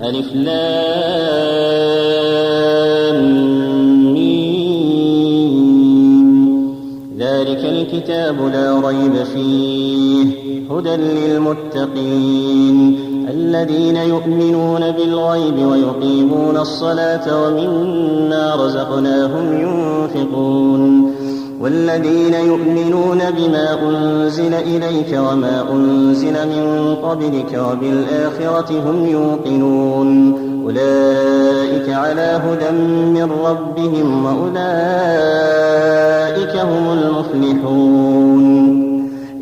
ألف لام ميم. ذلك الكتاب لا ريب فيه هدى للمتقين الذين يؤمنون بالغيب ويقيمون الصلاة ومما رزقناهم ينفقون والذين يؤمنون بما أنزل إليك وما أنزل من قبلك وبالآخرة هم يوقنون أولئك على هدى من ربهم وأولئك هم المفلحون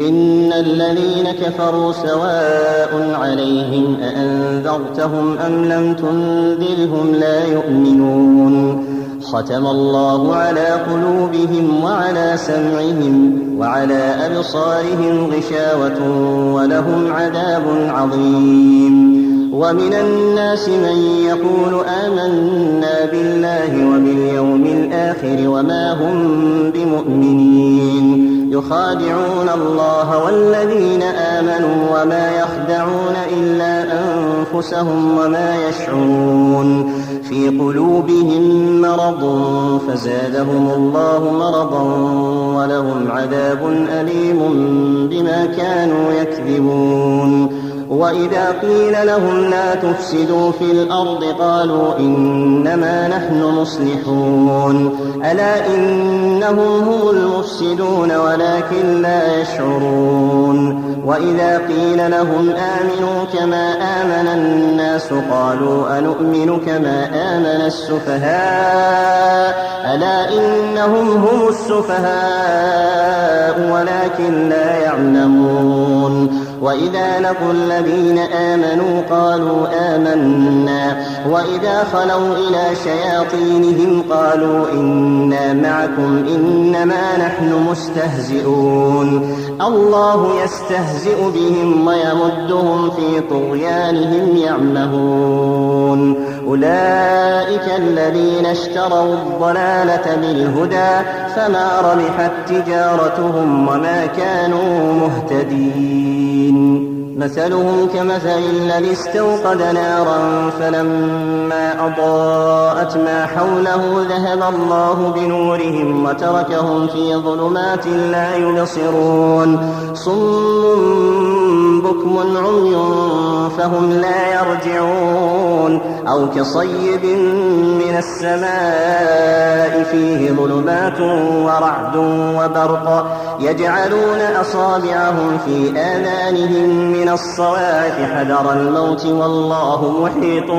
إن الذين كفروا سواء عليهم أأنذرتهم أم لم تنذرهم لا يؤمنون ختم الله على قلوبهم وعلى سمعهم وعلى أبصارهم غشاوة ولهم عذاب عظيم ومن الناس من يقول آمنا بالله وباليوم الآخر وما هم بمؤمنين يخادعون الله والذين آمنوا وما يخدعون إلا أنفسهم وما يشعرون في قلوبهم مرض فزادهم الله مرضا ولهم عذاب أليم بما كانوا يكذبون وإذا قيل لهم لا تفسدوا في الأرض قالوا إنما نحن مصلحون ألا إنهم هم المفسدون ولكن لا يشعرون وإذا قيل لهم آمنوا كما آمن الناس قالوا أنؤمن كما آمن السفهاء ألا إنهم هم السفهاء ولكن لا يعلمون وإذا لقوا الذين آمنوا قالوا آمنا وإذا خلوا إلى شياطينهم قالوا إنا معكم إنما نحن مستهزئون الله يستهزئ بهم ويمدهم في طغيانهم يعمهون أولئك الذين اشتروا الضلالة بالهدى فما ربحت تجارتهم وما كانوا مهتدين مثلهم كمثل الذي استوقد نارا فلما أضاءت ما حوله ذهب الله بنورهم وتركهم في ظلمات لا يبصرون صم بكم عمي فهم لا يرجعون أو كصيب من السماء فيه ظلمات ورعد وبرق يجعلون أصابعهم في آذانهم من الصواعق حذر الموت والله محيط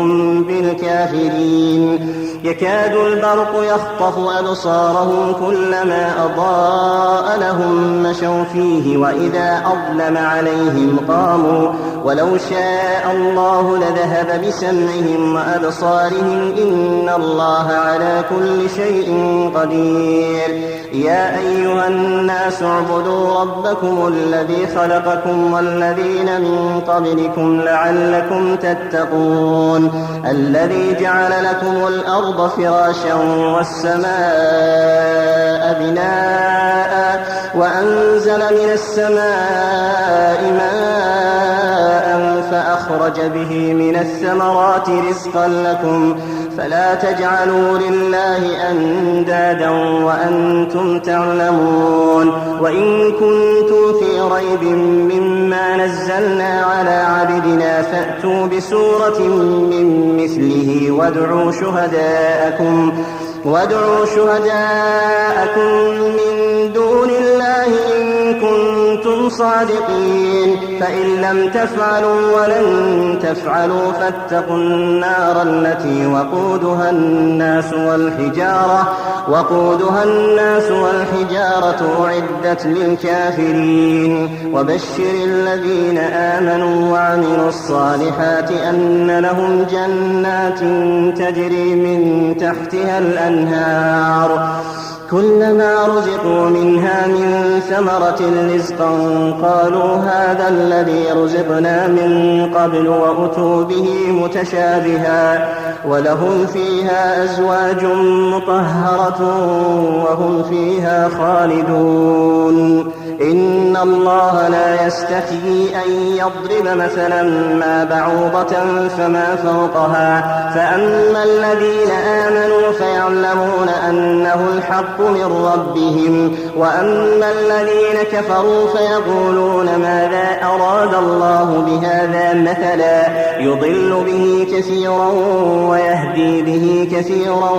بالكافرين يكاد البرق يخطف أبصارهم كلما أضاء لهم مشوا فيه وإذا أظلم عليهم قاموا ولو شاء الله لذهب بسمعهم وأبصارهم إن الله على كل شيء قدير يا أيها الناس اعبدوا ربكم الذي خلقكم والذين من قبلكم لعلكم تتقون الذي جعل لكم الأرض فراشا والسماء بناء وأنزل من السماء ماء فأخرج به من الثمرات رزقا لكم فلا تجعلوا لله أندادا وأنتم تعلمون وإن كنتم في ريب مما نزلنا على عبدنا فأتوا بسورة من مثله وادعوا شهداءكم من دون الله إن كنتم صادقين فإن لم تفعلوا ولن تفعلوا فاتقوا النار التي وقودها الناس والحجارة أعدت للكافرين وبشر الذين آمنوا وعملوا الصالحات أن لهم جنات تجري من تحتها الأنهار كلما رزقوا منها من ثمرة رزقا قالوا هذا الذي رزقنا من قبل وأتوا به متشابها ولهم فيها أزواج مطهرة وهم فيها خالدون إن الله لا يستحيي أن يضرب مثلا ما بعوضة فما فوقها فأما الذين آمنوا فيعلمون أنه الحق من ربهم وأما الذين كفروا فيقولون ماذا أراد الله بهذا مثلا يضل به كثيرا ويهدي به كثيرا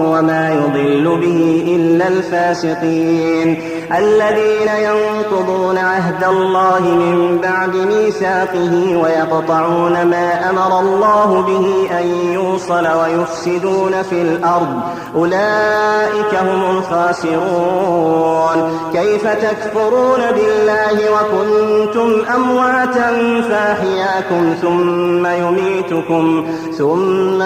وما يضل به إلا الفاسقين الذين ينقضون عهد الله من بعد ميثاقه ويقطعون ما أمر الله به أن يوصل ويفسدون في الأرض أولئك هم الخاسرون كيف تكفرون بالله وكنتم أمواتا فأحياكم ثم يميتكم ثم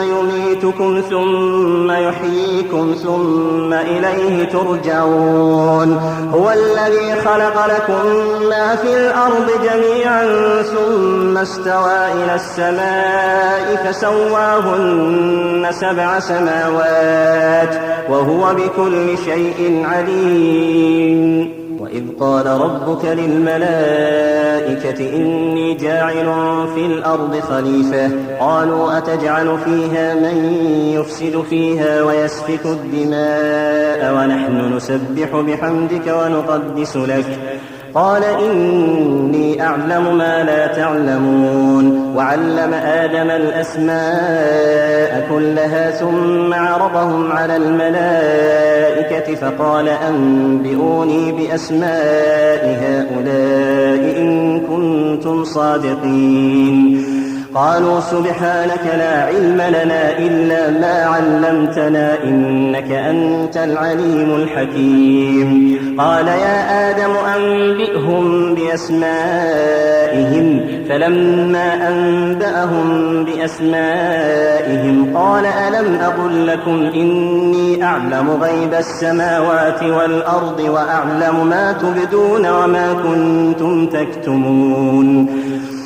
يحييكم ثم إليه ترجعون هو الذي خلق لكم ما في الأرض جميعا ثم استوى إلى السماء فسواهن 7 سماوات وهو بكل شيء عليم وإذ قال ربك للملائكة إني جاعل في الأرض خليفة قالوا أتجعل فيها من يفسد فيها ويسفك الدماء ونحن نسبح بحمدك ونقدس لك قال إني أعلم ما لا تعلمون وعلم آدم الأسماء كلها ثم عرضهم على الملائكة فقال أنبئوني بأسماء هؤلاء إن كنتم صادقين قالوا سبحانك لا علم لنا إلا ما علمتنا إنك أنت العليم الحكيم قال يا آدم أنبئهم بأسمائهم فلما أنبأهم بأسمائهم قال ألم أقل لكم إني أعلم غيب السماوات والأرض وأعلم ما تبدون وما كنتم تكتمون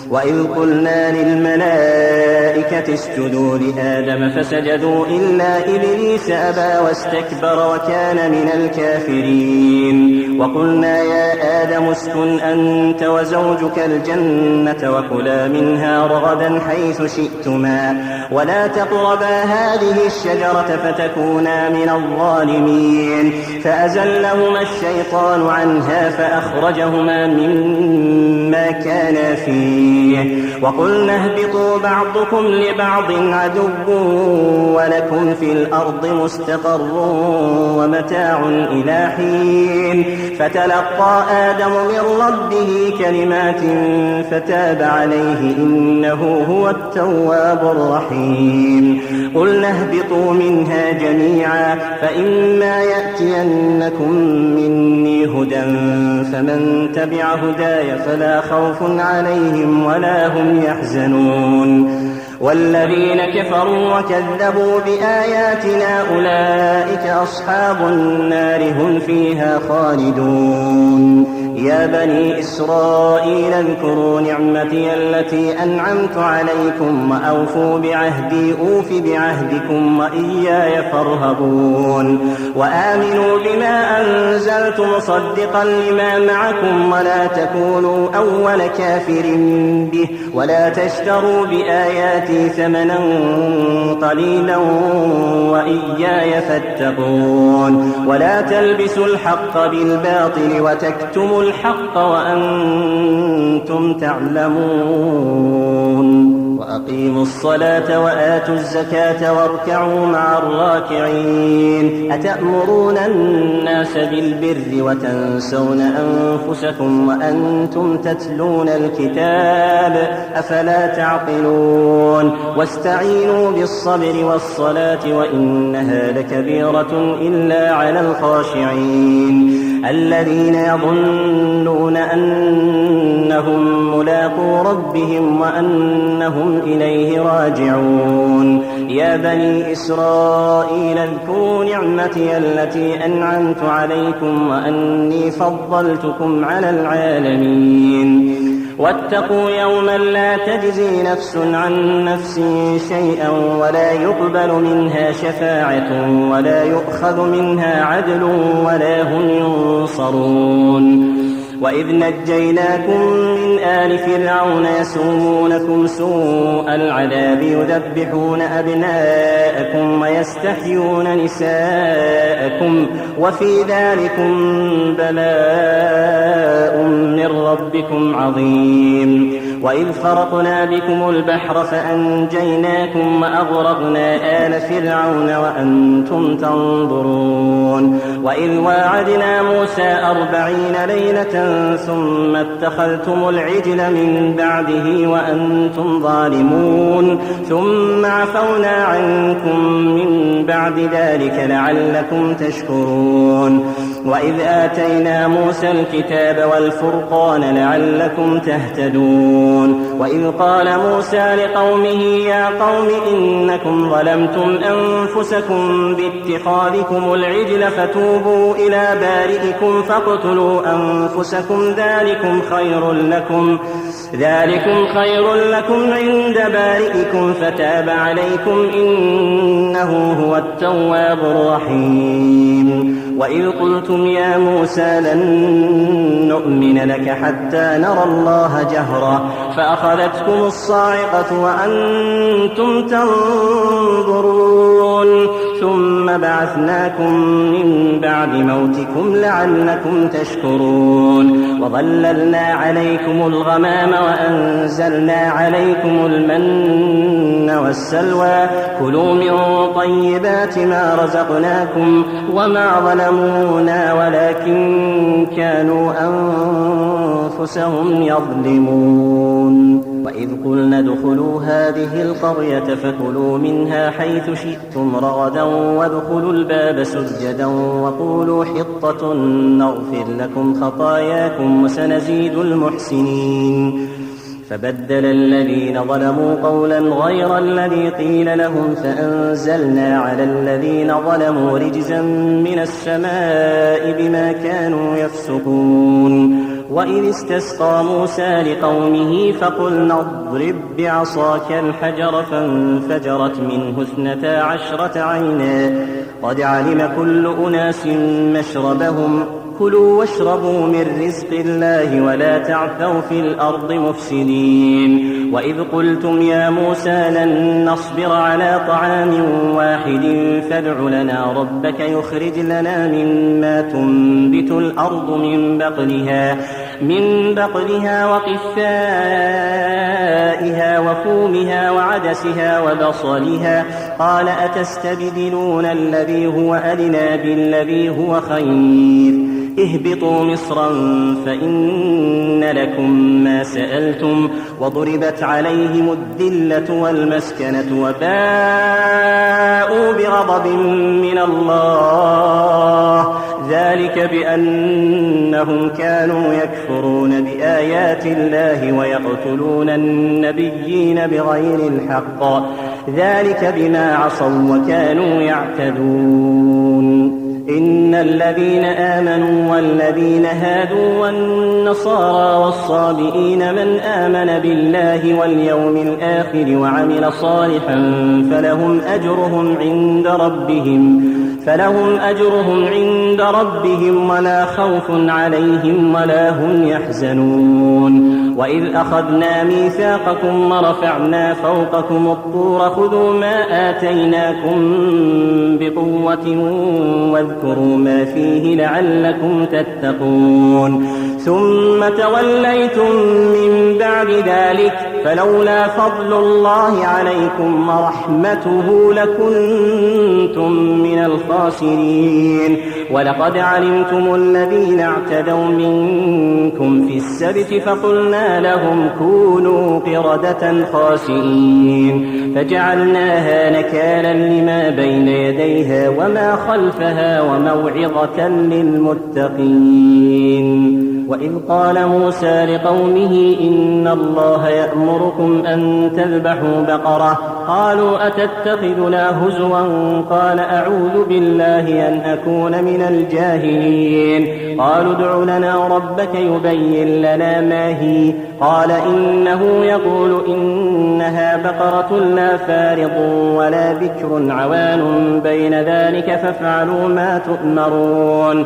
وإذ قلنا للملائكة اسجدوا لآدم فسجدوا إلا إبليس أبى واستكبر وكان من الكافرين وقلنا يا آدم اسكن أنت وزوجك الجنة وكلا منها رغدا حيث شئتما ولا تقربا هذه الشجرة فتكونا من الظالمين فأزلهما الشيطان عنها فأخرجهما مما كانا فيه وقلنا اهبطوا بعضكم لبعض عدو ولكم في الأرض مستقر ومتاع إلى حين فتلقى آدم من ربه كلمات فتاب عليه إنه هو التواب الرحيم قلنا اهبطوا منها جميعا فإما يأتينكم مني هدى فمن تبع هداي فلا خوف عليهم ولا هم يحزنون والذين كفروا وكذبوا بآياتنا أولئك أصحاب النار هم فيها خالدون يا بني إسرائيل اذكروا نعمتي التي أنعمت عليكم وأوفوا بعهدي أوف بعهدكم وإياي فارهبون وآمنوا بما أنزلت مصدقا لما معكم ولا تكونوا أول كافر به ولا تشتروا بآياتي ثمنا قليلا وإياي فاتقون ولا تلبسوا الحق بالباطل وتكتموا الحق وأنتم تعلمون وأقيموا الصلاة وآتوا الزكاة واركعوا مع الراكعين أتأمرون الناس بالبر وتنسون أنفسكم وأنتم تتلون الكتاب أفلا تعقلون واستعينوا بالصبر والصلاة وإنها لكبيرة إلا على الخاشعين الذين يظنون أنهم ملاقو ربهم وأنهم إليه راجعون يا بني إسرائيل اذكروا نعمتي التي أنعمت عليكم وأني فضلتكم على العالمين واتقوا يوما لا تجزي نفس عن نفس شيئا ولا يقبل منها شفاعة ولا يؤخذ منها عدل ولا هم ينصرون وإذ نجيناكم من آل فرعون يسومونكم سوء العذاب يذبحون أبناءكم ويستحيون نساءكم وفي ذلكم بلاء من ربكم عظيم. وإذ فرقنا بكم البحر فأنجيناكم وأغرقنا آل فرعون وأنتم تنظرون. وإذ واعدنا موسى 40 ليلة ثم اتخذتم العجل من بعده وأنتم ظالمون ثم عفونا عنكم من بعد ذلك لعلكم تشكرون. وإذ آتينا موسى الكتاب والفرقان لعلكم تهتدون. وإذ قال موسى لقومه يا قوم إنكم ظلمتم أنفسكم باتخاذكم العجل فتوبوا إلى بارئكم فاقتلوا أنفسكم ذلكم خير لكم عند بارئكم فتاب عليكم إنه هو التواب الرحيم. وإذ قلتم يا موسى لن نؤمن لك حتى نرى الله جهرة فأخذتكم الصاعقة وأنتم تنظرون ثم بعثناكم من بعد موتكم لعلكم تشكرون. وظللنا عليكم الغمام وأنزلنا عليكم المن والسلوى كلوا من طيبات ما رزقناكم وما ظلمونا ولكن كانوا أنفسهم يظلمون. وإذ قلنا ادخلوا هذه القرية فكلوا منها حيث شئتم رغدا وادخلوا الباب سجدا وقولوا حطة نغفر لكم خطاياكم وسنزيد المحسنين. فبدل الذين ظلموا قولا غير الذي قيل لهم فأنزلنا على الذين ظلموا رجزا من السماء بما كانوا يفسقون. وإذ استسقى موسى لقومه فقلنا اضرب بعصاك الحجر فانفجرت منه 12 عينا قد علم كل أناس مشربهم كلوا واشربوا من رزق الله ولا تعثوا في الأرض مفسدين. وإذ قلتم يا موسى لن نصبر على طعام واحد فادع لنا ربك يخرج لنا مما تنبت الأرض من بقلها وقثائها وفومها وعدسها وبصلها قال أتستبدلون الذي هو أدنى بالذي هو خير اهبطوا مصرا فإن لكم ما سألتم وضربت عليهم الذلة والمسكنة وباءوا بغضب من الله ذلك بأنهم كانوا يكفرون بآيات الله ويقتلون النبيين بغير الحق ذلك بما عصوا وكانوا يعتدون. إن الذين آمنوا والذين هادوا والنصارى والصابئين من آمن بالله واليوم الآخر وعمل صالحا فلهم أجرهم عند ربهم ولا خوف عليهم ولا هم يحزنون. وإذ أخذنا ميثاقكم ورفعنا فوقكم الطور خذوا ما آتيناكم بقوة واذكروا ما فيه لعلكم تتقون. ثم توليتم من بعد ذلك فلولا فضل الله عليكم ورحمته لكنتم من الخاسرين. ولقد علمتم الذين اعتدوا منكم في السبت فقلنا لهم كونوا قردة خاسئين فجعلناها نكالا لما بين يديها وما خلفها وموعظة للمتقين. وإذ قال موسى لقومه إن الله يأمركم أن تذبحوا بقرة قالوا أتتخذنا هزوا قال أعوذ بالله أن أكون من الجاهلين. قالوا ادع لنا ربك يبين لنا ما هي قال إنه يقول إنها بقرة لا فارض ولا بكر عوان بين ذلك فافعلوا ما تؤمرون.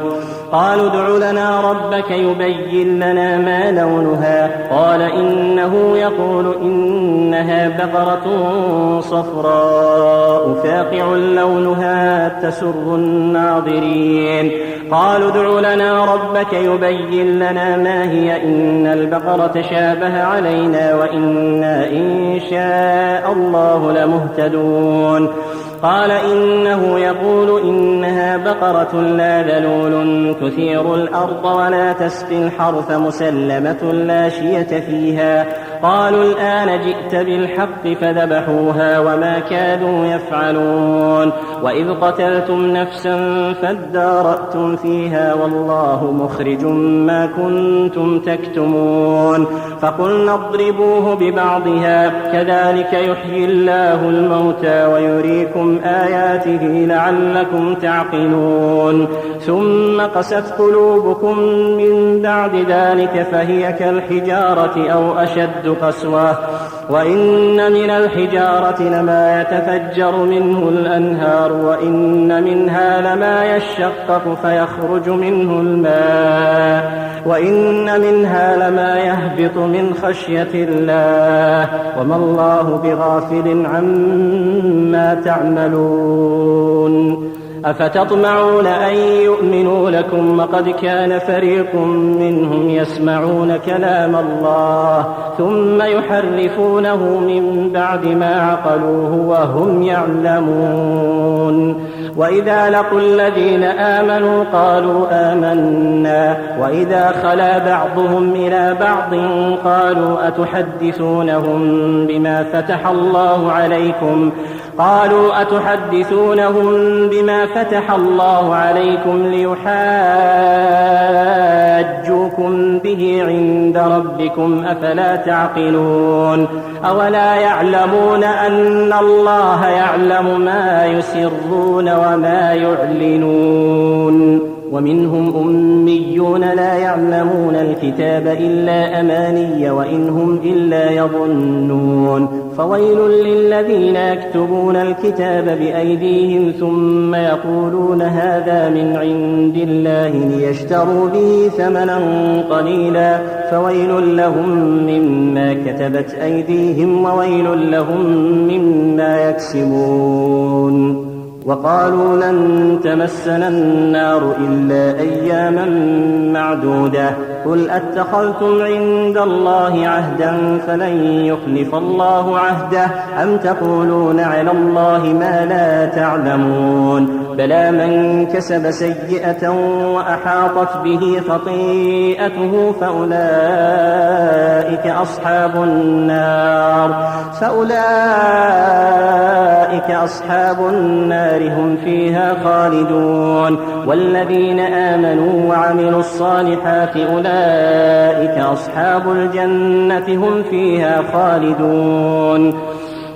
قالوا ادع لنا ربك يبين يبين لنا ما لونها قال إنه يقول إنها بقرة صفراء فاقع لونها تسر الناظرين قالوا ادع لنا ربك يبين لنا ما هي إن البقرة شابه علينا وإنا إن شاء الله لمهتدون قال إنه يقول إنها بقرة لا ذلول تثير الأرض ولا تسقي الحرث مسلمة لا شية فيها قالوا الآن جئت بالحق فذبحوها وما كادوا يفعلون وإذ قتلتم نفسا فادارأتم فيها والله مخرج ما كنتم تكتمون فقلنا اضربوه ببعضها كذلك يحيي الله الموتى ويريكم آياته لعلكم تعقلون ثم قست قلوبكم من بعد ذلك فهي كالحجارة أو أشد قسوة وإن من الحجارة لما يتفجر منه الأنهار وإن منها لما يشقق فيخرج منه الماء وإن منها لما يهبط من خشية الله وما الله بغافل عما تعملون أفتطمعون أن يؤمنوا لكم وقد كان فريق منهم يسمعون كلام الله ثم يحرفونه من بعد ما عقلوه وهم يعلمون وإذا لقوا الذين آمنوا قالوا آمنا وإذا خلا بعضهم إلى بعض قالوا أتحدثونهم بما فتح الله عليكم ليحاجوكم به عند ربكم أفلا تعقلون أولا يعلمون أن الله يعلم ما يسرون وما يعلنون ومنهم أميون لا يعلمون الكتاب إلا أماني وإن هم إلا يظنون فويل للذين يكتبون الكتاب بأيديهم ثم يقولون هذا من عند الله ليشتروا به ثمنا قليلا فويل لهم مما كتبت أيديهم وويل لهم مما يكسبون وقالوا لن تمسنا النار إلا أياما معدودة قل أتخذتم عند الله عهدا فلن يخلف الله عهده أم تقولون على الله ما لا تعلمون بلى من كسب سيئة وأحاطت به خطيئته فأولئك أصحاب النار هم فيها خالدون والذين آمنوا وعملوا الصالحات أولئك أصحاب الجنة هم فيها خالدون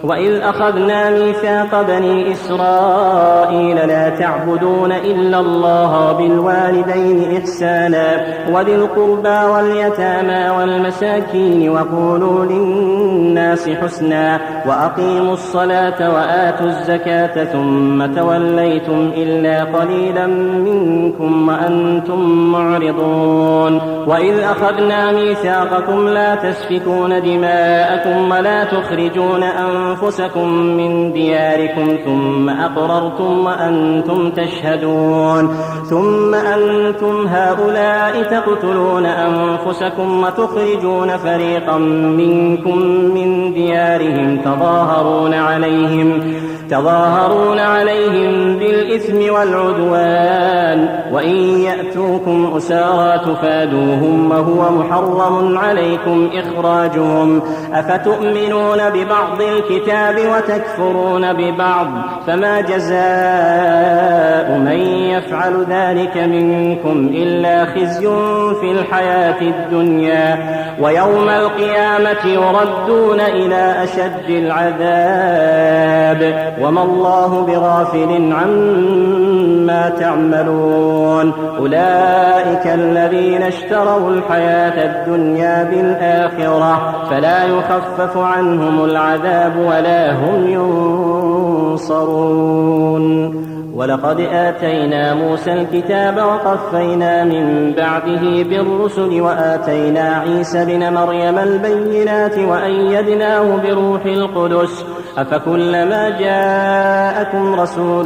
وإذ أخذنا ميثاق بني إسرائيل لا تعبدون إلا الله وبالوالدين إحسانا وذي القربى واليتامى والمساكين وقولوا للناس حسنا وأقيموا الصلاة وآتوا الزكاة ثم توليتم إلا قليلا منكم وأنتم معرضون وإذ أخذنا ميثاقكم لا تسفكون دماءكم ولا تخرجون أنفسكم من دياركم ثم أقررتم وأنتم تشهدون ثم أنتم هؤلاء تقتلون أنفسكم وتخرجون فريقا منكم من ديارهم تظاهرون عليهم بالإثم والعدوان وإن يأتوكم أسارى تفادوهم وهو محرم عليكم إخراجهم أفتؤمنون ببعض الكتاب وتكفرون ببعض فما جزاء من يفعل ذلك منكم إلا خزي في الحياة الدنيا ويوم القيامة يردون إلى أشد العذاب وما الله بغافل عما تعملون أولئك الذين اشتروا الحياة الدنيا بالآخرة فلا يخفف عنهم العذاب ولا هم ينصرون ولقد آتينا موسى الكتاب وقفينا من بعده بالرسل وآتينا عيسى بن مريم البينات وأيدناه بروح القدس أفكلما جاءكم رسول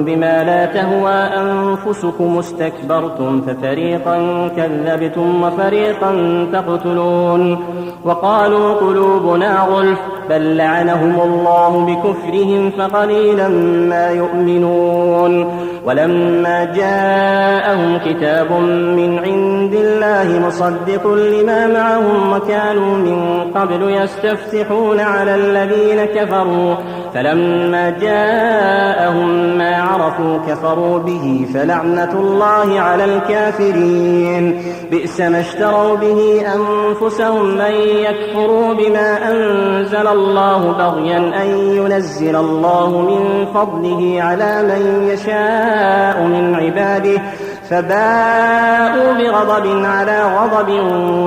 بما لا تهوى أنفسكم استكبرتم ففريقا كذبتم وفريقا تقتلون وقالوا قلوبنا غلف بل لعنهم الله بكفرهم فقليلا ما يؤمنون ولما جاءهم كتاب من عند الله مصدق لما معهم وكانوا من قبل يستفتحون على الذين كفروا فلما جاءهم ما عرفوا كفروا به فلعنة الله على الكافرين بئس ما اشتروا به أنفسهم أن يكفروا بما أنزل الله بغيا أن ينزل الله من فضله على من يشاء من عباده فباءوا بغضب على غضب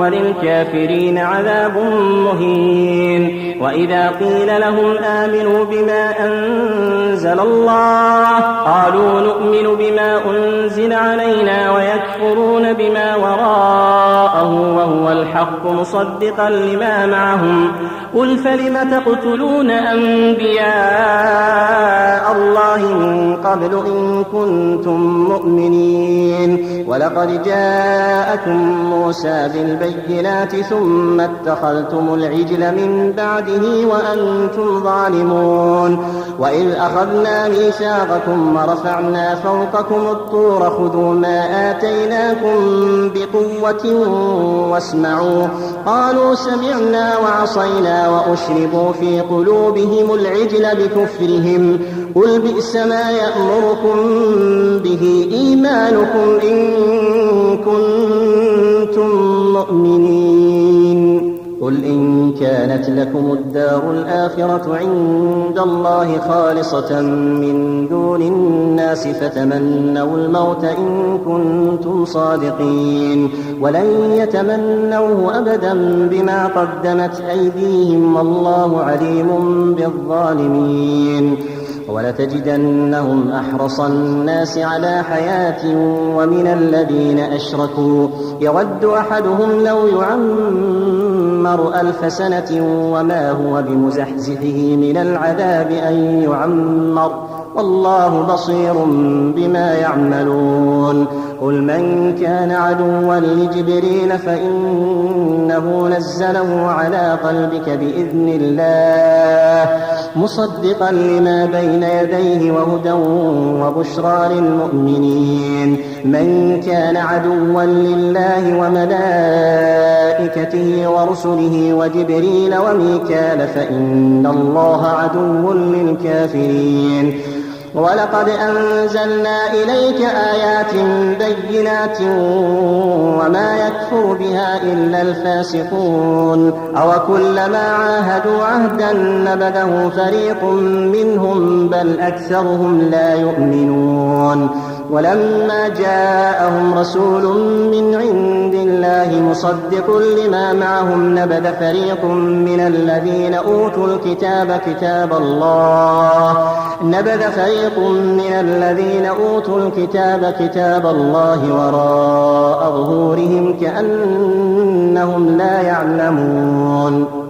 وللكافرين عذاب مهين وإذا قيل لهم آمنوا بما أنزل الله قالوا نؤمن بما أنزل علينا ويكفرون بما وراءه وهو الحق مصدقا لما معهم قل فلم تقتلون أنبياء الله من قبل إن كنتم مؤمنين ولقد جاءكم موسى بالبينات ثم اتخذتم العجل من بعده وأنتم ظالمون وإذ أخذنا ميثاقكم ورفعنا فوقكم الطور خذوا ما آتيناكم بقوة واسمعوا قالوا سمعنا وعصينا وأشربوا في قلوبهم العجل بكفرهم قل بئس ما يأمركم به إيمانكم إن كنتم مؤمنين قل إن كانت لكم الدار الآخرة عند الله خالصة من دون الناس فتمنوا الموت إن كنتم صادقين ولن يتمنوه أبدا بما قدمت أيديهم والله عليم بالظالمين ولتجدنهم أحرص الناس على حياة ومن الذين أشركوا يود أحدهم لو يعمر 1000 سنة وما هو بمزحزحه من العذاب أن يعمر والله بصير بما يعملون قل من كان عدوا لجبريل فإنه نزله على قلبك بإذن الله مصدقا لما بين يديه وهدى وبشرى للمؤمنين من كان عدوا لله وملائكته ورسله وجبريل وميكال فإن الله عدو للكافرين ولقد أنزلنا إليك آيات بينات وما يكفر بها إلا الفاسقون أوكلما عاهدوا عهدا نبذه فريق منهم بل أكثرهم لا يؤمنون ولما جاءهم رسول من عند الله مصدق لما معهم نبذ فريق من الذين أوتوا الكتاب كتاب الله وراء ظهورهم كأنهم لا يعلمون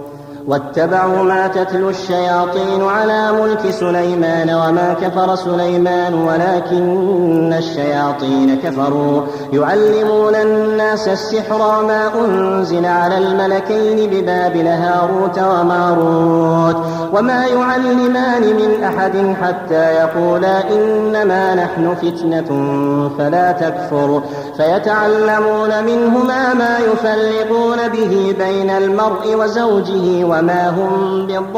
واتبعوا ما تتلو الشياطين على ملك سليمان وما كفر سليمان ولكن الشياطين كفروا يعلمون الناس السحر ما أنزل على الملكين ببابل هاروت وماروت وما يعلمان من أحد حتى يقولا إنما نحن فتنة فلا تكفر فيتعلمون منهما ما يفرقون به بين المرء وزوجه وما هم بضارين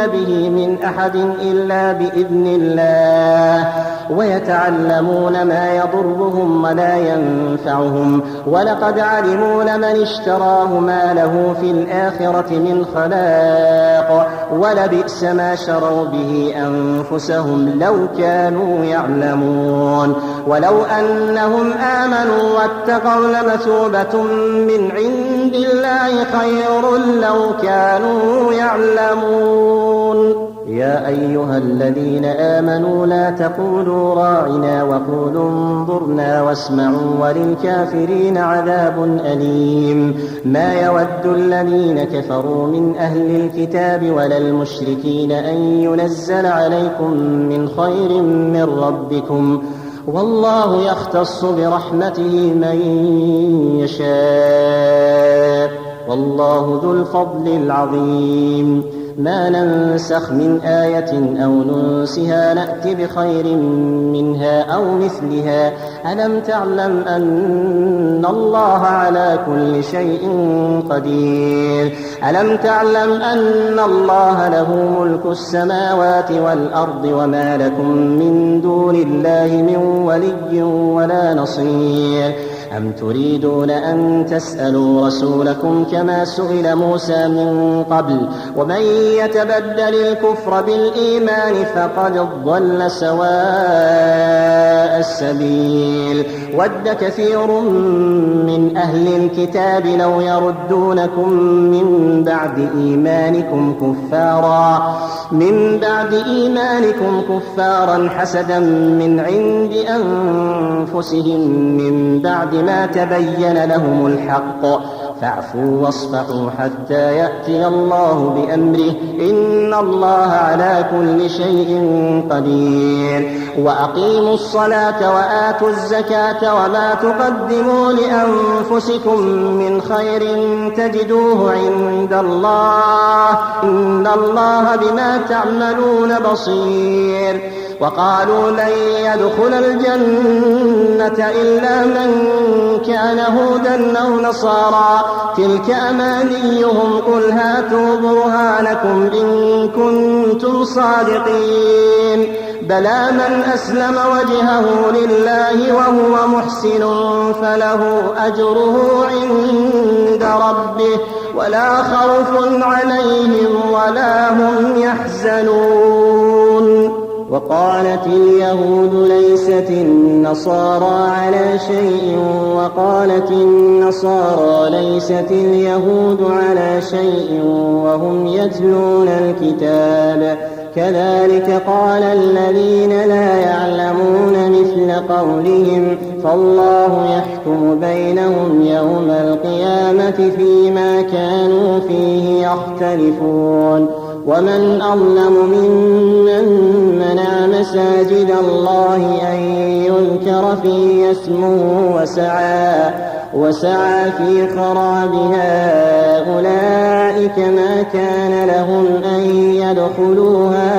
به من أحد إلا بإذن الله ويتعلمون ما يضرهم ولا ينفعهم ولقد علموا لمن اشتراه ما له في الآخرة من خلاق ولبئس ما شروا به أنفسهم لو كانوا يعلمون ولو أنهم آمنوا واتقوا لمثوبة من عند الله خير لو كانوا يعلمون يا أيها الذين آمنوا لا تقولوا راعنا وقولوا انظرنا واسمعوا وللكافرين عذاب أليم. ما يود الذين كفروا من أهل الكتاب ولا المشركين أن ينزل عليكم من خير من ربكم، والله يختص برحمته من يشاء، والله ذو الفضل العظيم. ما ننسخ من آية أو ننسها نأت بخير منها أو مثلها. ألم تعلم أن الله على كل شيء قدير؟ ألم تعلم أن الله له ملك السماوات والأرض وما لكم من دون الله من ولي ولا نصير؟ أم تريدون أن تسألوا رسولكم كما سئل موسى من قبل؟ ومن يتبدل الكفر بالإيمان فقد ضل سواء السبيل. ود كثير من أهل الكتاب لو يردونكم من بعد إيمانكم كفارا حسدا من عند أنفسهم من بعد ما تبين لهم الحق، فاعفوا واصفحوا حتى يأتي الله بأمره، إن الله على كل شيء قدير. وأقيموا الصلاة وآتوا الزكاة وما تقدموا لأنفسكم من خير تجدوه عند الله، إن الله بما تعملون بصير. وقالوا لن يدخل الجنة إلا من كان هودا أو نصارى، تلك أمانيهم، قل هاتوا برهانكم إن كنتم صادقين. بلى من أسلم وجهه لله وهو محسن فله أجره عند ربه ولا خوف عليهم ولا هم يحزنون. وقالت اليهود ليست النصارى على شيء وقالت النصارى ليست اليهود على شيء وهم يتلون الكتاب، كذلك قال الذين لا يعلمون مثل قولهم، فالله يحكم بينهم يوم القيامة فيما كانوا فيه يختلفون. ومن أظلم ممن منع مساجد الله أن يذكر فيه اسمه وسعى في خرابها، أولئك ما كان لهم أن يدخلوها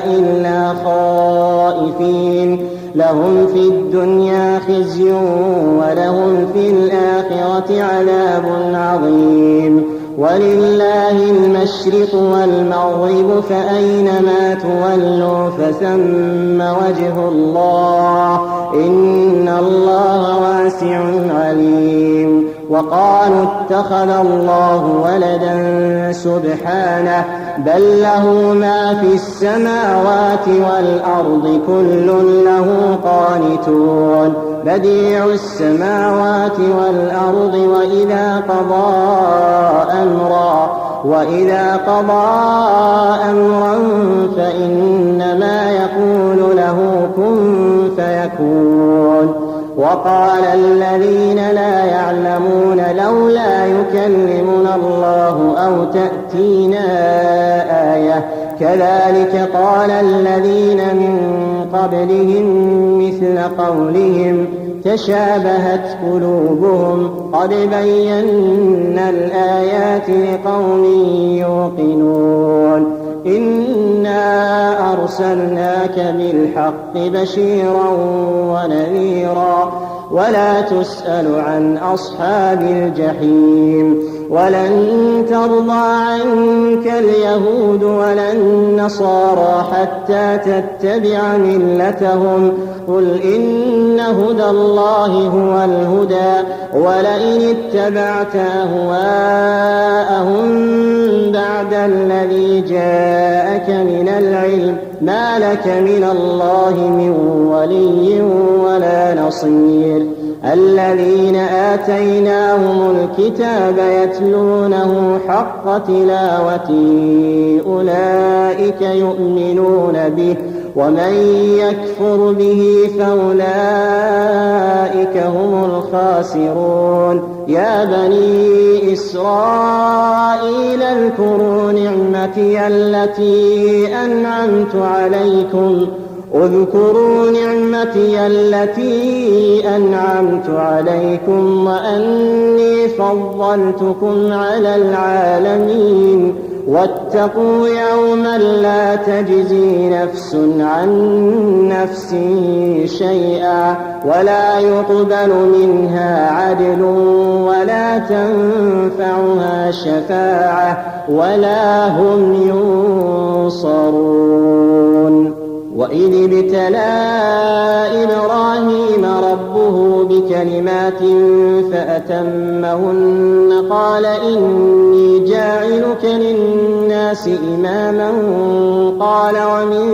إلا خائفين، لهم في الدنيا خزي ولهم في الآخرة عذاب عظيم. ولله المشرق والمغرب فأينما تولوا فثم وجه الله، إن الله واسع عليم. وقالوا اتخذ الله ولدا سبحانه، بل له ما في السماوات والأرض كل له قانتون، بديع السماوات والأرض وإذا قضى أمرا فإنما يقول له كن فيكون. وقال الذين لا يعلمون لولا يكلمنا الله أو تأتينا آية، كذلك قال الذين من قبلهم مثل قولهم تشابهت قلوبهم، قد بينا الآيات لقوم يوقنون. إنا أرسلناك بالحق بشيرا ونذيرا، ولا تسأل عن أصحاب الجحيم. ولن ترضى عنك اليهود ولا النصارى حتى تتبع ملتهم، قل إن هدى الله هو الهدى، ولئن اتبعت أهواءهم بعد الذي جاءك من العلم ما لك من الله من ولي ولا نصير. الذين آتيناهم الكتاب يتلونه حق تلاوته أولئك يؤمنون به ومن يكفر به فأولئك هم الخاسرون يا بني إسرائيل اذكروا نعمتي التي أنعمت عليكم وأني فضلتكم على العالمين واتقوا يوما لا تجزي نفس عن نفس شيئا ولا يقبل منها عدل ولا تنفعها شفاعة ولا هم ينصرون وإذ ابتلى إبراهيم ربه بكلمات فأتمهن قال إني جاعلك للناس إماما قال ومن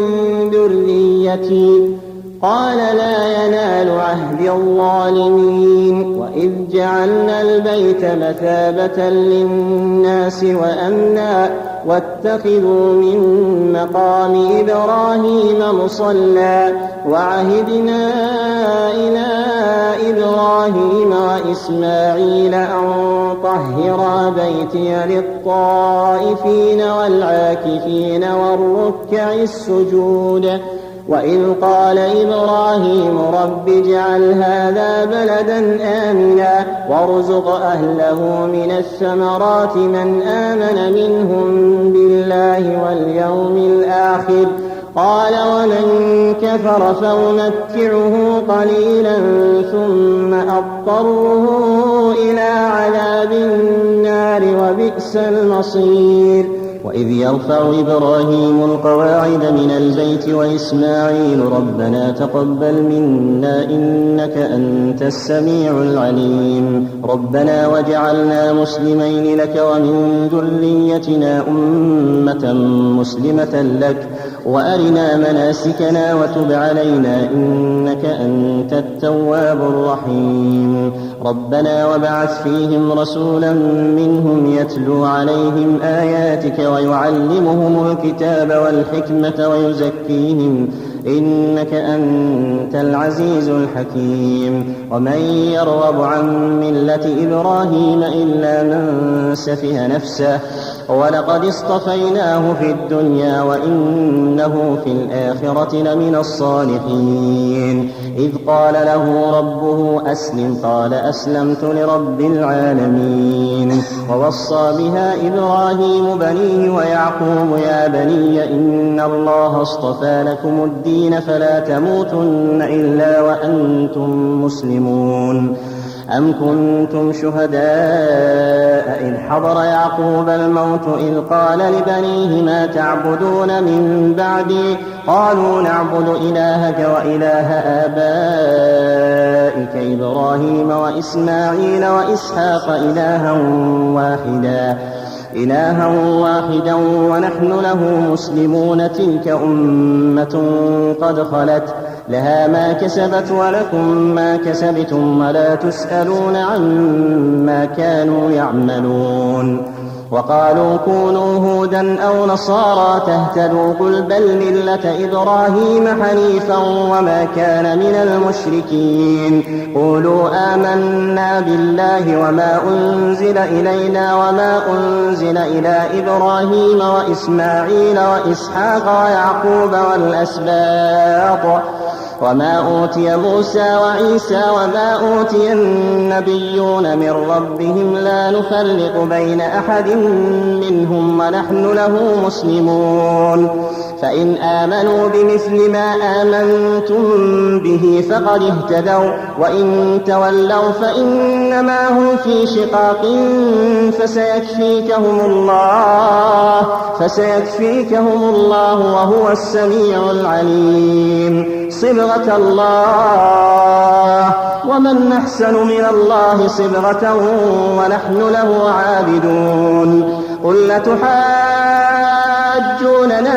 ذريتي قال لا ينال عهد الظالمين وإذ جعلنا البيت مثابة للناس وأمنا واتخذوا من مقام إبراهيم مصلى وعهدنا إلى إبراهيم وإسماعيل أن طهرا بيتي للطائفين والعاكفين والركع السجود وإذ قال إبراهيم رب اجعل هذا بلدا آمنا وارزق أهله من الثمرات من آمن منهم بالله واليوم الآخر قال ومن كفر فأمتعه قليلا ثم أضطره إلى عذاب النار وبئس المصير وإذ يرفع إبراهيم القواعد من البيت وإسماعيل ربنا تقبل منا إنك أنت السميع العليم ربنا واجعلنا مسلمين لك ومن ذريتنا أمة مسلمة لك وأرنا مناسكنا وتب علينا إنك أنت التواب الرحيم ربنا وابعث فيهم رسولا منهم يتلو عليهم آياتك ويعلمهم الكتاب والحكمة ويزكيهم إنك أنت العزيز الحكيم ومن يرغب عن ملة إبراهيم إلا من سفه نفسه ولقد اصطفيناه في الدنيا وإنه في الآخرة لمن الصالحين إذ قال له ربه أسلم قال أسلمت لرب العالمين ووصى بها إبراهيم بنيه ويعقوب يا بني إن الله اصطفى لكم الدين فلا تموتن إلا وأنتم مسلمون أم كنتم شهداء إذ حضر يعقوب الموت إذ قال لبنيه ما تعبدون من بعدي قالوا نعبد إلهك وإله آبائك إبراهيم وإسماعيل وإسحاق إلها واحدا ونحن له مسلمون تلك أمة قد خلت لها ما كسبت ولكم ما كسبتم ولا تسألون عما كانوا يعملون وقالوا كونوا هودا أو نصارى تهتدوا قل بل ملة إبراهيم حنيفا وما كان من المشركين قولوا آمنا بالله وما أنزل إلينا وما أنزل إلى إبراهيم وإسماعيل وإسحاق ويعقوب والأسباط وما أوتي موسى وعيسى وما أوتي النبيون من ربهم لا نفرق بين أحد منهم ونحن له مسلمون فإن آمنوا بمثل ما آمنتم به فقد اهتدوا وإن تولوا فإنما هم في شقاق فسيكفيكهم الله وهو السميع العليم صبغة الله ومن أحسن من الله صبغة ونحن له عابدون قل لتحاجوننا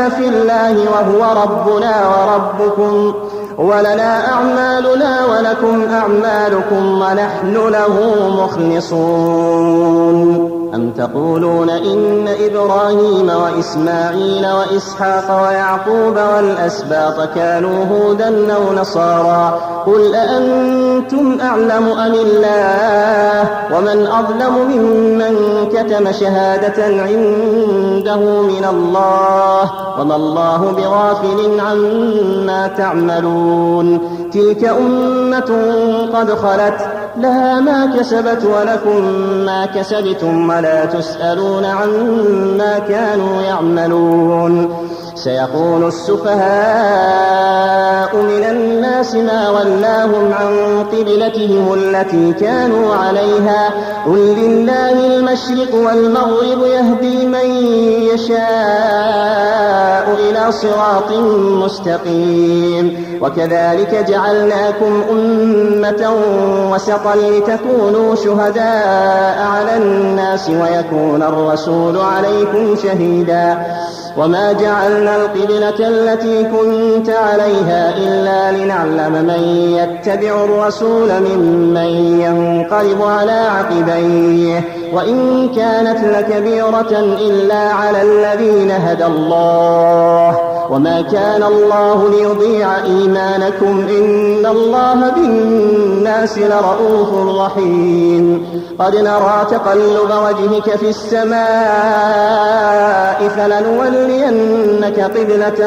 في الله وهو ربنا وربكم ولنا أعمالنا ولكم أعمالكم ونحن له مخلصون. أم تقولون إن إبراهيم وإسماعيل وإسحاق ويعقوب والأسباط كانوا هودا أو نصارى؟ قل أأنتم أعلم أم الله؟ ومن أظلم ممن كتم شهادة عنده من الله، وما الله بغافل عما تعملون. تلك أمة قد خلت، لها ما كسبت ولكم ما كسبتم ولا تسألون عما كانوا يعملون. سيقول السفهاء من الناس ما ولاهم عن قبلتهم التي كانوا عليها قل لله المشرق والمغرب يهدي من يشاء إلى صراط مستقيم. وكذلك جعلناكم أمة وسطا لتكونوا شهداء على الناس ويكون الرسول عليكم شهيدا. وما جعلنا القبلة التي كنت عليها إلا لنعلم من يتبع الرسول ممن ينقلب على عقبيه، وإن كانت لكبيرة إلا على الذين هدى الله. وما كان الله ليضيع إيمانكم إن الله بالناس لرؤوف رحيم. قد نرى تقلب وجهك في السماء فلنولينك قبلة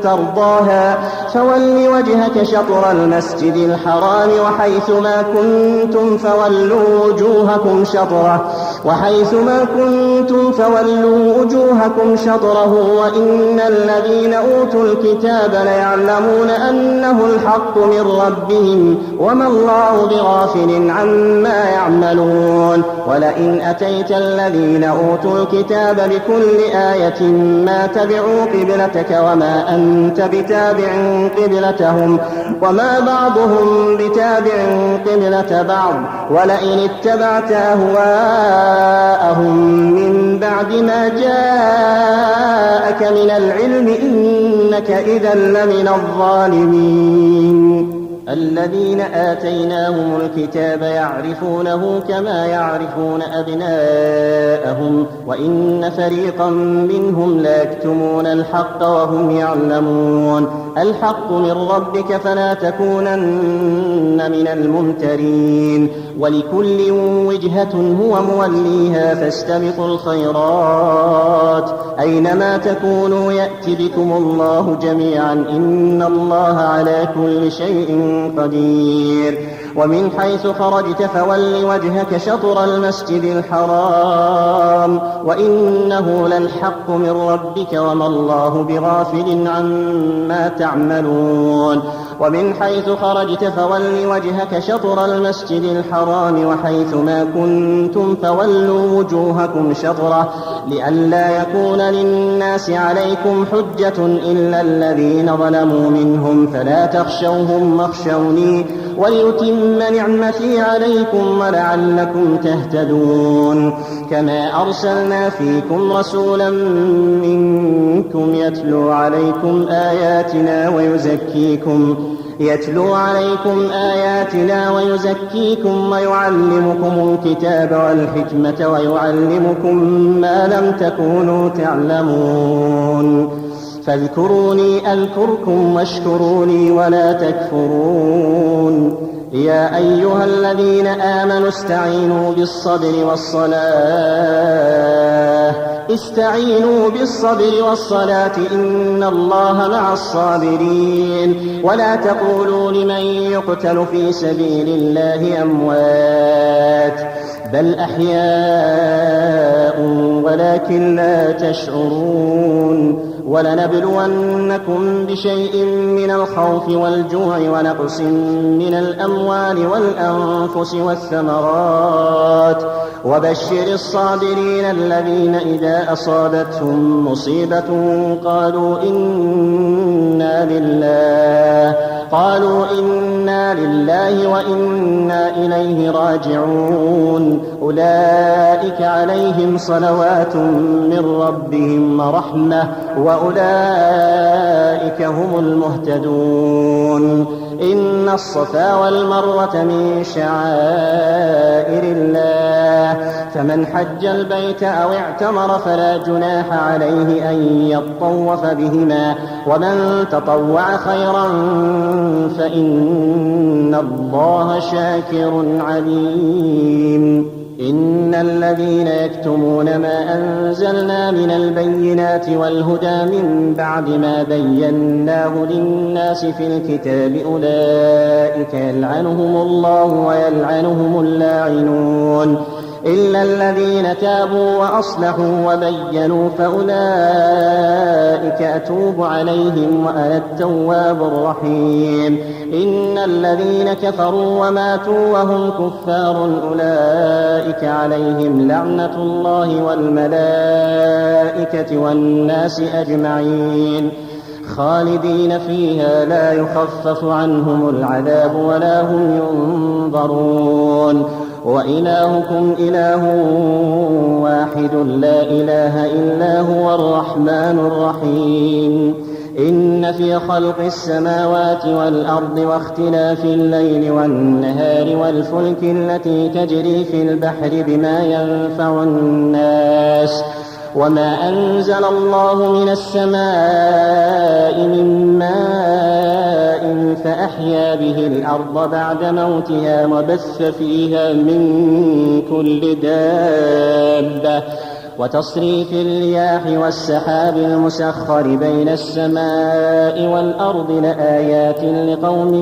ترضاها فول وجهك شطر المسجد الحرام وحيثما كنتم فولوا وجوهكم شطره وإن الذين أوتوا الكتاب ليعلمون أنه الحق من ربهم وما الله بغافل عما يعملون. ولئن أتيت الذين أوتوا الكتاب بكل آية ما تبعوا قبلتك وما أنت بتابع قبلتهم وما بعضهم بتابع قبلة بعض. ولئن اتبعت أهواءهم من بعد ما جاءك من العلم إنك إذا لمن الظالمين. الذين آتيناهم الكتاب يعرفونه كما يعرفون أبناءهم وإن فريقا منهم لا يكتمون الحق وهم يعلمون. الحق من ربك فلا تكونن من الممترين. ولكل وجهة هو موليها فاستبقوا الخيرات أينما تكونوا يأت بكم الله جميعا إن الله على كل شيء قدير. ومن حيث خرجت فول وجهك شطر المسجد الحرام وإنه للحق من ربك وما الله بغافل عما تعملون. ومن حيث خرجت فول وجهك شطر المسجد الحرام وحيثما كنتم فولوا وجوهكم شطره لئلا يكون للناس عليكم حجة إلا الذين ظلموا منهم فلا تخشوهم واخشوني وليتم نعمتي عليكم ولعلكم تهتدون. كما أرسلنا فيكم رسولا منكم يتلو عليكم آياتنا ويزكيكم ويعلمكم الكتاب والحكمة ويعلمكم ما لم تكونوا تعلمون. فاذكروني أذكركم واشكروا لي ولا تكفرون. يا أيها الذين آمنوا استعينوا بالصبر والصلاة إن الله مع الصابرين. ولا تقولوا لمن يقتل في سبيل الله أموات بل أحياء ولكن لا تشعرون. ولنبلونكم بشيء من الخوف والجوع ونقص من الأموال والأنفس والثمرات وبشر الصابرين الذين إذا أصابتهم مصيبة قالوا إنا لله وإنا إليه راجعون. أولئك عليهم صلوات من ربهم ورحمة وأولئك هم المهتدون. يعقلون إن الصفا والمروة من شعائر الله فمن حج البيت أو اعتمر فلا جناح عليه أن يطوف بهما ومن تطوع خيرا فإن الله شاكر عليم إن الذين يكتمون ما أنزلنا من البينات والهدى من بعد ما بيناه للناس في الكتاب أولئك يلعنهم الله ويلعنهم اللاعنون إلا الذين تابوا وأصلحوا وبينوا فأولئك أتوب عليهم وأنا التواب الرحيم إن الذين كفروا وماتوا وهم كفار أولئك عليهم لعنة الله والملائكة والناس أجمعين خالدين فيها لا يخفف عنهم العذاب ولا هم ينظرون وإلهكم إله واحد لا إله إلا هو الرحمن الرحيم إن في خلق السماوات والأرض واختلاف الليل والنهار والفلك التي تجري في البحر بما ينفع الناس وما أنزل الله من السماء من ماء فأحيا به الأرض بعد موتها وبث فيها من كل دابة وتصريف الرياح والسحاب المسخر بين السماء والأرض لآيات لقوم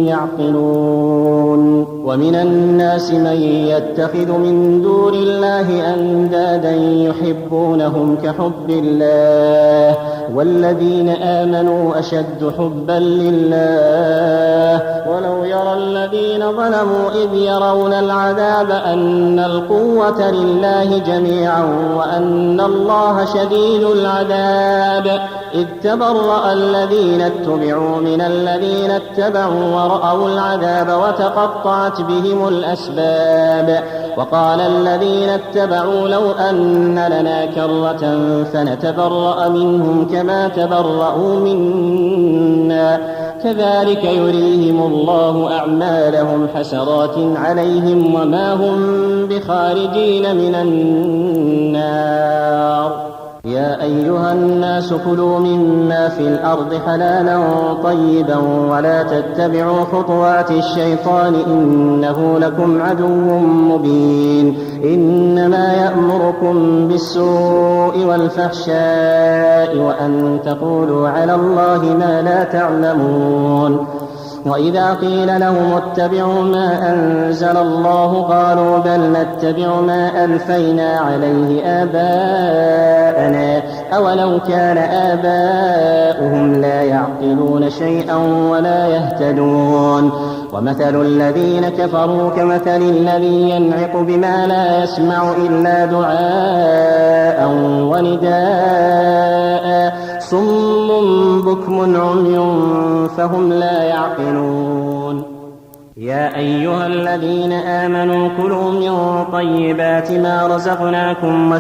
يعقلون ومن الناس من يتخذ من دون الله أندادا يحبونهم كحب الله والذين آمنوا أشد حبا لله ولو يرى الذين ظلموا إذ يرون العذاب أن القوة لله جميعا وأن الله شديد العذاب إذ تبرأ الذين اتبعوا من الذين اتبعوا ورأوا العذاب وتقطعت بهم الأسباب وقال الذين اتبعوا لو أن لنا كرة فنتبرأ منهم كما تبرأوا منا كذلك يريهم الله أعمالهم حسرات عليهم وما هم بخارجين من النار يا أيها الناس كلوا مما في الأرض حلالا طيبا ولا تتبعوا خطوات الشيطان إنه لكم عدو مبين إنما يأمركم بالسوء والفحشاء وأن تقولوا على الله ما لا تعلمون وإذا قيل لهم اتبعوا ما أنزل الله قالوا بل نتبع ما ألفينا عليه آباءنا أولو كان آباؤهم لا يعقلون شيئا ولا يهتدون ومثل الذين كفروا كمثل الذي ينعق بما لا يسمع إلا دعاء ونداء صم بكم عمي فهم لا يعقلون يا أيها الذين آمنوا كلوا من طيبات ما رزقناكم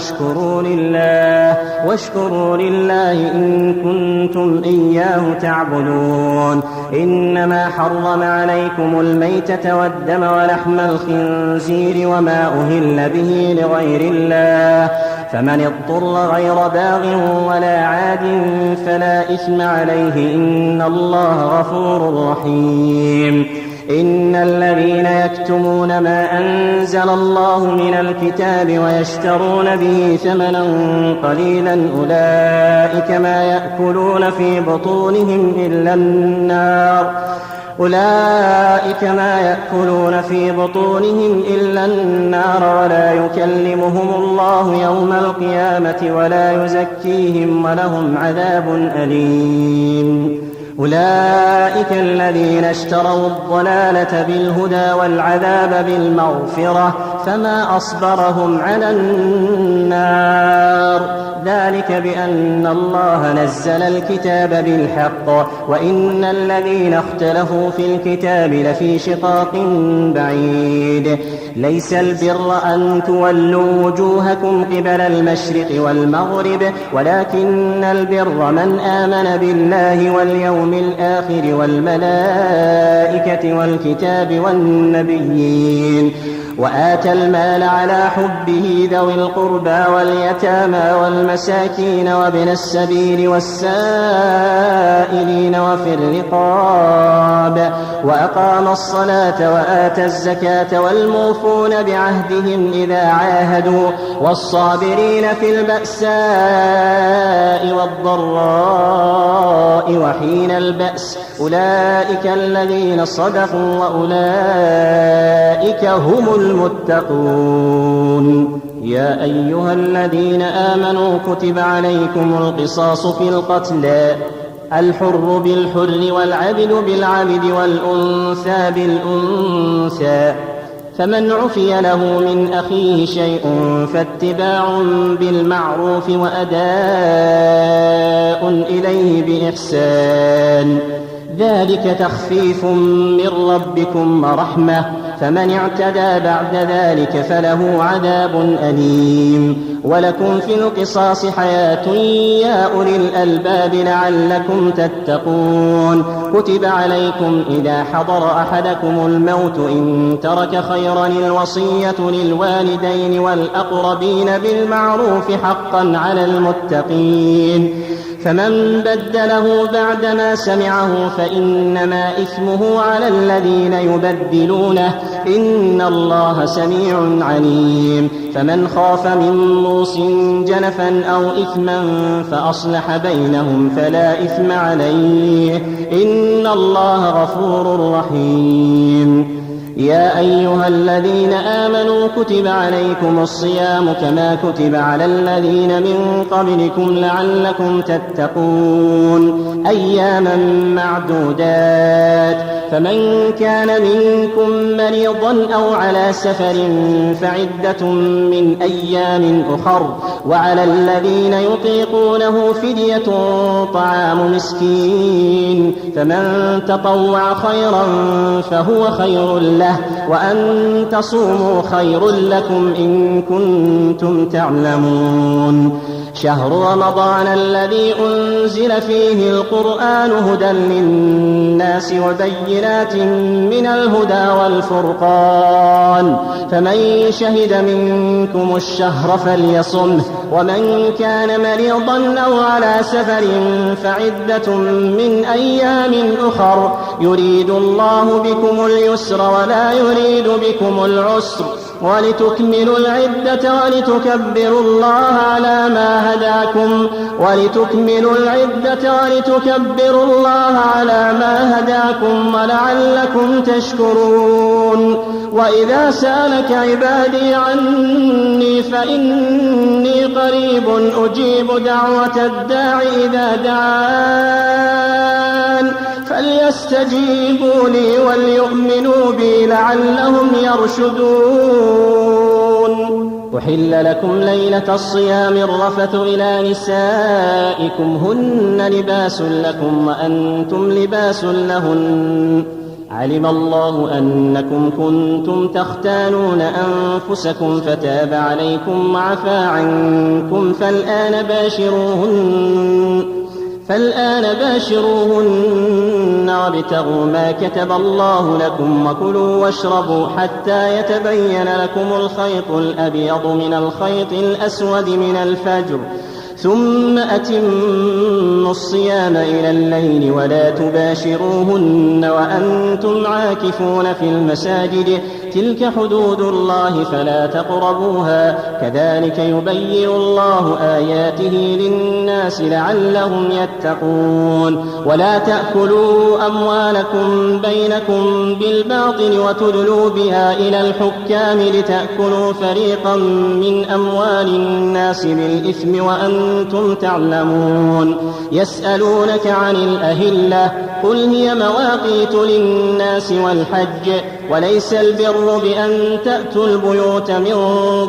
واشكروا لله إن كنتم إياه تعبدون إنما حرم عليكم الميتة والدم ولحم الخنزير وما أهل به لغير الله فمن اضطر غير باغ ولا عاد فلا إثم عليه إن الله غفور رحيم إن الذين يكتمون ما أنزل الله من الكتاب ويشترون به ثمنا قليلا أولئك ما يأكلون في بطونهم إلا النار ولا يكلمهم الله يوم القيامة ولا يزكيهم ولهم عذاب أليم أولئك الذين اشتروا الضلالة بالهدى والعذاب بالمغفرة فما أصبرهم على النار ذلك بأن الله نزل الكتاب بالحق وإن الذين اختلفوا في الكتاب لفي شقاق بعيد ليس البر أن تولوا وجوهكم قبل المشرق والمغرب ولكن البر من آمن بالله واليوم الآخر والملائكة والكتاب والنبيين وآتى المال على حبه ذوي القربى واليتامى والمساكين وابن السبيل والسائلين وفي الرقاب وأقام الصلاة وآتى الزكاة والموفون بعهدهم إذا عاهدوا والصابرين في البأساء والضراء وحين البأس أولئك الذين صدقوا وأولئك هم المتقون. يا أيها الذين آمنوا كتب عليكم القصاص في القتلى الحر بالحر والعبد بالعبد والأنثى بالأنثى فمن عفي له من أخيه شيء فاتباع بالمعروف وأداء إليه بإحسان ذلك تخفيف من ربكم ورحمة فمن اعتدى بعد ذلك فله عذاب أليم. ولكم في القصاص حياة يا أولي الألباب لعلكم تتقون. كتب عليكم إذا حضر أحدكم الموت إن ترك خيرا الوصية للوالدين والأقربين بالمعروف حقا على المتقين فمن بدله بعدما سمعه فإنما إثمه على الذين يبدلونه إن الله سميع عليم. فمن خاف من موص جنفا أو إثما فأصلح بينهم فلا إثم عليه إن الله غفور رحيم. يا أيها الذين آمنوا كتب عليكم الصيام كما كتب على الذين من قبلكم لعلكم تتقون أياما معدودات فمن كان منكم مريضا أو على سفر فعدة من أيام أخر وعلى الذين يطيقونه فدية طعام مسكين فمن تطوع خيرا فهو خير له وأن تصوموا خير لكم إن كنتم تعلمون. شهر رمضان الذي أنزل فيه القرآن هدى للناس وبينات من الهدى والفرقان فمن شهد منكم الشهر فليصمه ومن كان مريضا أو على سفر فعدة من أيام أخر يريد الله بكم اليسر ولا يريد بكم العسر ولتكملوا العدة ولتكبروا الله على ما هداكم ولعلكم تشكرون. وإذا سألك عبادي عني فإني قريب أجيب دعوة الداع إذا دعان فليستجيبوا لي وليؤمنوا بي لعلهم يرشدون. أحل لكم ليلة الصيام الرفث إلى نسائكم هن لباس لكم وأنتم لباس لهن علم الله أنكم كنتم تختانون أنفسكم فتاب عليكم وعفى عنكم فالآن باشروهن وابتغوا ما كتب الله لكم وكلوا واشربوا حتى يتبين لكم الخيط الأبيض من الخيط الأسود من الفجر ثم أتموا الصيام إلى الليل ولا تباشروهن وأنتم عاكفون في المساجد تلك حدود الله فلا تقربوها كذلك يبين الله آياته للناس لعلهم يتقون. ولا تأكلوا أموالكم بينكم بالباطل وتدلوا بها إلى الحكام لتأكلوا فريقا من أموال الناس بالإثم وأنتم وأنتم تعلمون. يسألونك عن الأهلة قل هي مواقيت للناس والحج وليس البر بأن تأتوا البيوت من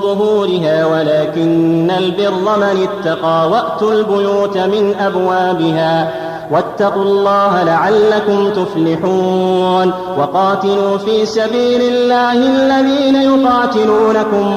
ظهورها ولكن البر من اتقى وأتوا البيوت من أبوابها واتقوا الله لعلكم تفلحون. وقاتلوا في سبيل الله الذين يقاتلونكم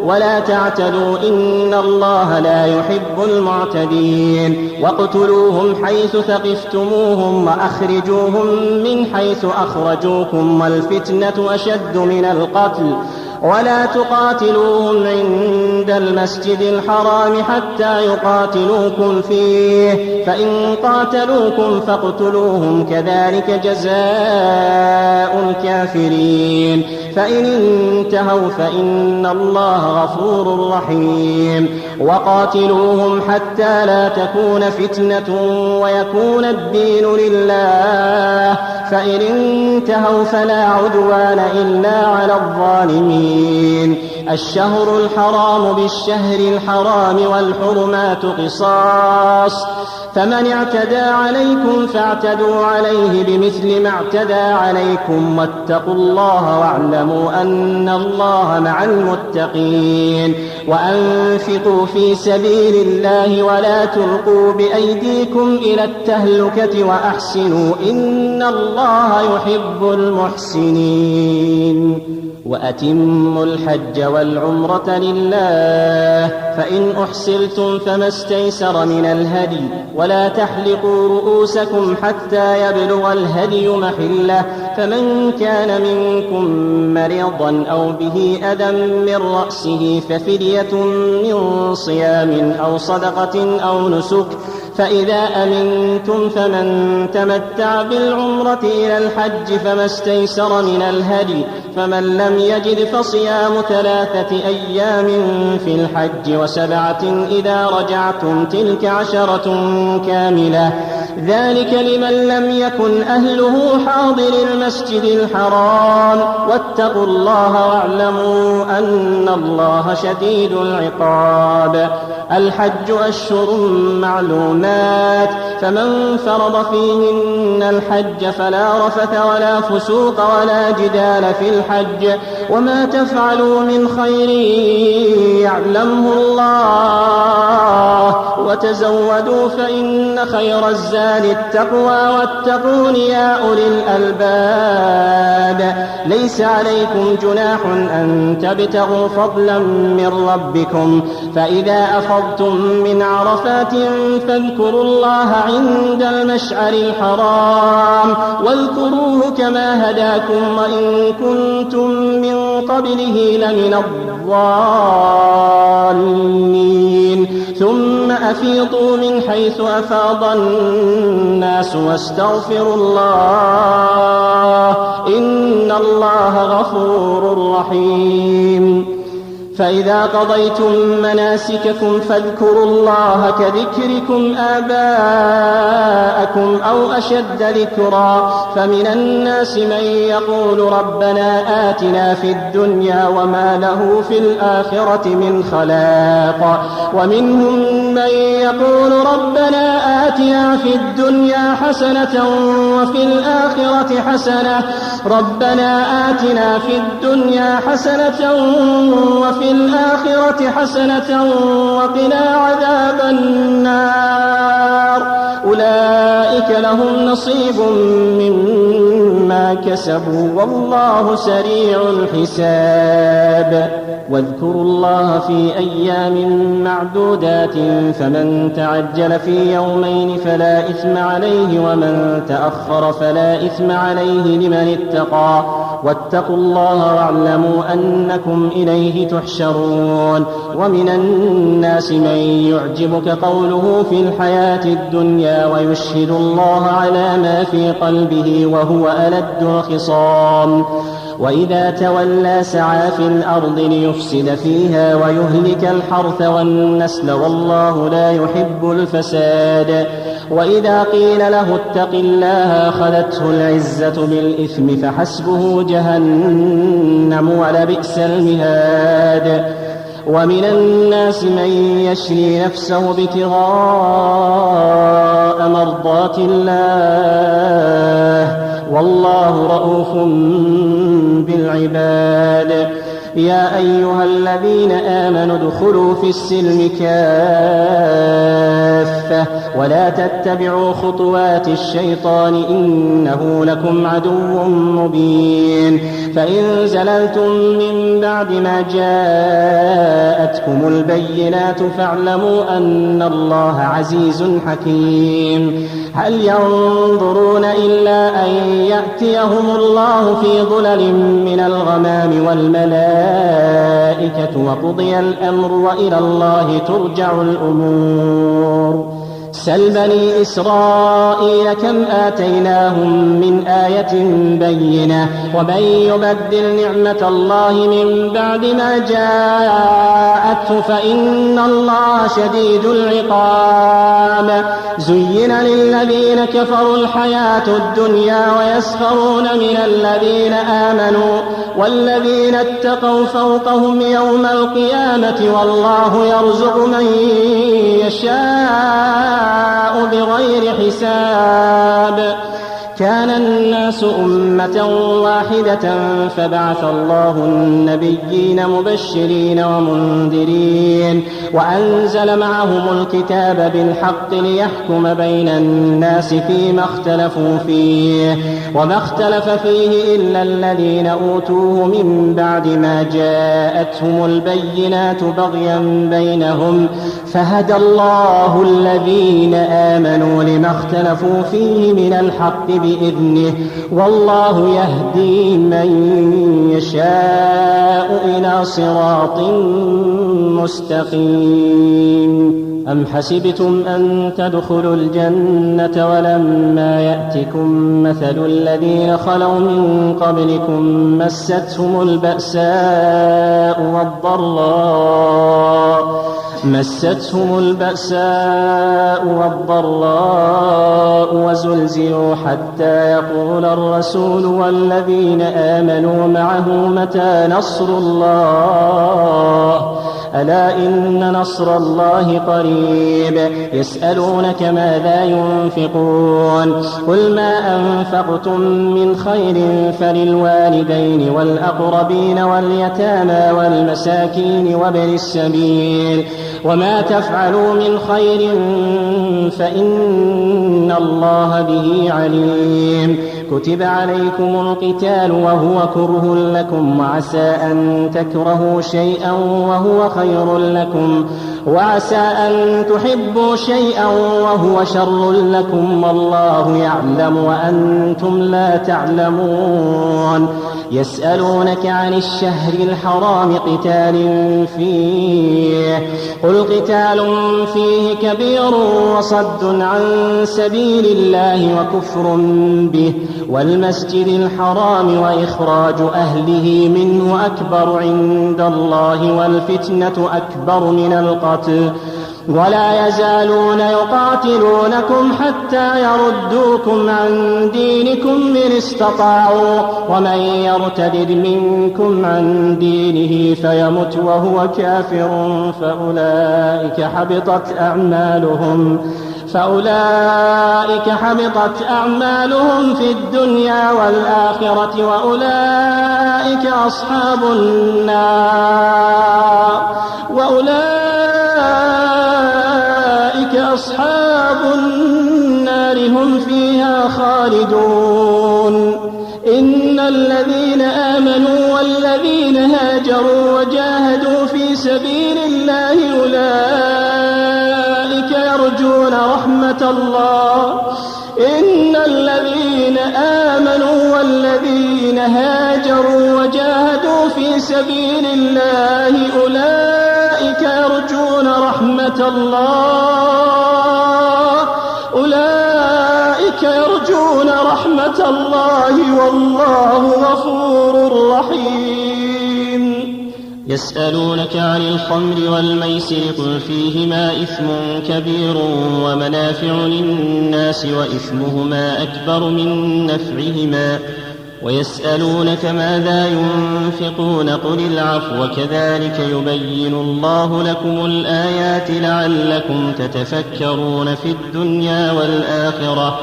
ولا تعتدوا إن الله لا يحب المعتدين. واقتلوهم حيث ثقفتموهم وأخرجوهم من حيث أخرجوكم والفتنة أشد من القتل ولا تقاتلوهم عند المسجد الحرام حتى يقاتلوكم فيه فإن قاتلوكم فاقتلوهم كذلك جزاء الكافرين. فإن انتهوا فإن الله غفور رحيم. وقاتلوهم حتى لا تكون فتنة ويكون الدين لله فإن انتهوا فلا عدوان إلا على الظالمين. الشهر الحرام بالشهر الحرام والحرمات قصاص فمن اعتدى عليكم فاعتدوا عليه بمثل ما اعتدى عليكم واتقوا الله واعلموا أن الله مع المتقين. وأنفقوا في سبيل الله ولا تلقوا بأيديكم إلى التهلكة وأحسنوا إن الله يحب المحسنين. وأتموا الحج والعمرة لله فإن أحسرتم فما استيسر من الهدي ولا تحلقوا رؤوسكم حتى يبلغ الهدي محله فمن كان منكم مريضا أو به أذى من رأسه ففدية من صيام أو صدقة أو نسك فإذا أمنتم فمن تمتع بالعمرة إلى الحج فما استيسر من الهدي فمن لم يجد فصيام 3 أيام في الحج و7 إذا رجعتم تلك 10 كاملة ذلك لمن لم يكن أهله حاضر المسجد الحرام واتقوا الله واعلموا أن الله شديد العقاب. الحج أشهر معلومات فمن فرض فيهن الحج فلا رفث ولا فسوق ولا جدال في الحج وما تفعلوا من خير يعلمه الله وتزودوا فإن خير الزاد التقوى واتقون يا أولي الألباب. ليس عليكم جناح أن تبتغوا فضلا من ربكم فإذا أفضتم من عرفات فاذكروا الله عند المشعر الحرام واذكروه كما هداكم وإن كنتم من قبله لمن الضالين. ثم أفيضوا من حيث أفاض الناس واستغفروا الله إن الله غفور رحيم. فإذا قضيتم مناسككم فاذكروا الله كذكركم آباءكم أو أشد ذكرا فمن الناس من يقول ربنا آتنا في الدنيا وما له في الآخرة من خلاق ومنهم من يقول ربنا آتنا في الدنيا حسنة وفي الآخرة حسنة ربنا آتنا في الدنيا حسنة وفي الآخرة حسنة وقنا عذاب النار. أولئك لهم نصيب مما كسبوا والله سريع الحساب. واذكروا الله في أيام معدودات فمن تعجل في يومين فلا إثم عليه ومن تأخر فلا إثم عليه لمن اتقى واتقوا الله واعلموا أنكم إليه تحشرون. ومن الناس من يعجبك قوله في الحياة الدنيا ويشهد الله على ما في قلبه وهو ألد الخصام وإذا تولى سعى في الأرض ليفسد فيها ويهلك الحرث والنسل والله لا يحب الفساد. وإذا قيل له اتق الله أخذته العزة بالإثم فحسبه جهنم ولبئس المهاد. ومن الناس من يشري نفسه ابتغاء مرضات الله والله رءوف بالعباد. يا أيها الذين آمنوا ادخلوا في السلم كافة ولا تتبعوا خطوات الشيطان إنه لكم عدو مبين. فإن زللتم من بعد ما جاءتكم البينات فاعلموا أن الله عزيز حكيم. هل ينظرون إلا أن يأتيهم الله في ظلل من الغمام والملائكة وقضي الأمر وإلى الله ترجع الأمور. سل بني إسرائيل كم آتيناهم من آية بينة ومن يبدل نعمة الله من بعد ما جاءته فإن الله شديد العقاب. زين للذين كفروا الحياة الدنيا ويسخرون من الذين آمنوا والذين اتقوا فوقهم يوم القيامة والله يرزق من يشاء بغير حساب. كان الناس أمة واحدة فبعث الله النبيين مبشرين ومنذرين وأنزل معهم الكتاب بالحق ليحكم بين الناس فيما اختلفوا فيه وما اختلف فيه إلا الذين أوتوه من بعد ما جاءتهم البينات بغيا بينهم فهدى الله الذين آمنوا لما اختلفوا فيه من الحق بإذنه والله يهدي من يشاء إلى صراط مستقيم. أم حسبتم أن تدخلوا الجنة ولما يأتكم مثل الذين خلوا من قبلكم مستهم البأساء والضراء وزلزلوا حتى يقول الرسول والذين آمنوا معه متى نصر الله ألا إن نصر الله قريب. يسألونك ماذا ينفقون قل ما أنفقتم من خير فللوالدين والأقربين واليتامى والمساكين وابن السبيل وما تفعلوا من خير فإن الله به عليم. كتب عليكم القتال وهو كره لكم وعسى أن تكرهوا شيئا وهو خير لكم وعسى أن تحبوا شيئا وهو شر لكم والله يعلم وأنتم لا تعلمون. يسألونك عن الشهر الحرام قتال فيه قل قتال فيه كبير وصد عن سبيل الله وكفر به والمسجد الحرام وإخراج أهله منه أكبر عند الله والفتنة أكبر من القتل ولا يزالون يقاتلونكم حتى يردوكم عن دينكم إن استطاعوا ومن يرتد منكم عن دينه فيمت وهو كافر فأولئك حبطت أعمالهم في الدنيا والآخرة وأولئك أصحاب النار هم فيها خالدون. إن الذين آمنوا والذين هاجروا وجاهدوا في سبيل الله أولئك يرجون رحمة الله. إن الذين آمنوا والذين هاجروا وجاهدوا في سبيل الله أولئك يرجون رحمة الله والله غفور رحيم. يسألونك عن الخمر والميسر قل فيهما إثم كبير ومنافع للناس وإثمهما أكبر من نفعهما ويسألونك ماذا ينفقون قل العفو كذلك يبين الله لكم الآيات لعلكم تتفكرون في الدنيا والآخرة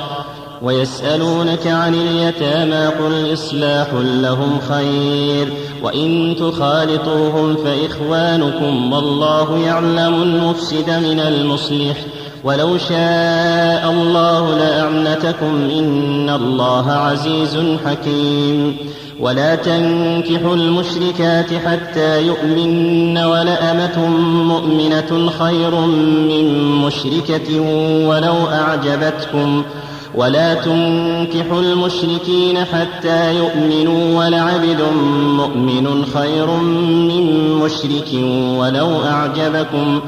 ويسألونك عن اليتامى قل إصلاح لهم خير وإن تخالطوهم فإخوانكم والله يعلم المفسد من المصلح ولو شاء الله لأعنتكم إن الله عزيز حكيم ولا تنكحوا المشركات حتى يؤمن ولأمة مؤمنة خير من مشركة ولو أعجبتكم ولا تنكحوا المشركين حتى يؤمنوا ولعبد مؤمن خير من مشرك ولو أعجبكم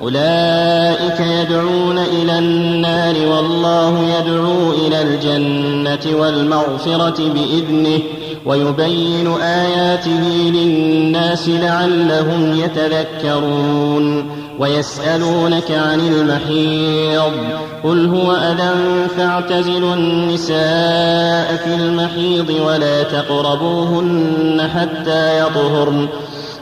أولئك يدعون إلى النار والله يدعو إلى الجنة والمغفرة بإذنه ويبين آياته للناس لعلهم يتذكرون ويسألونك عن المحيض قل هو أذى فاعتزلوا النساء في المحيض ولا تقربوهن حتى يطهرن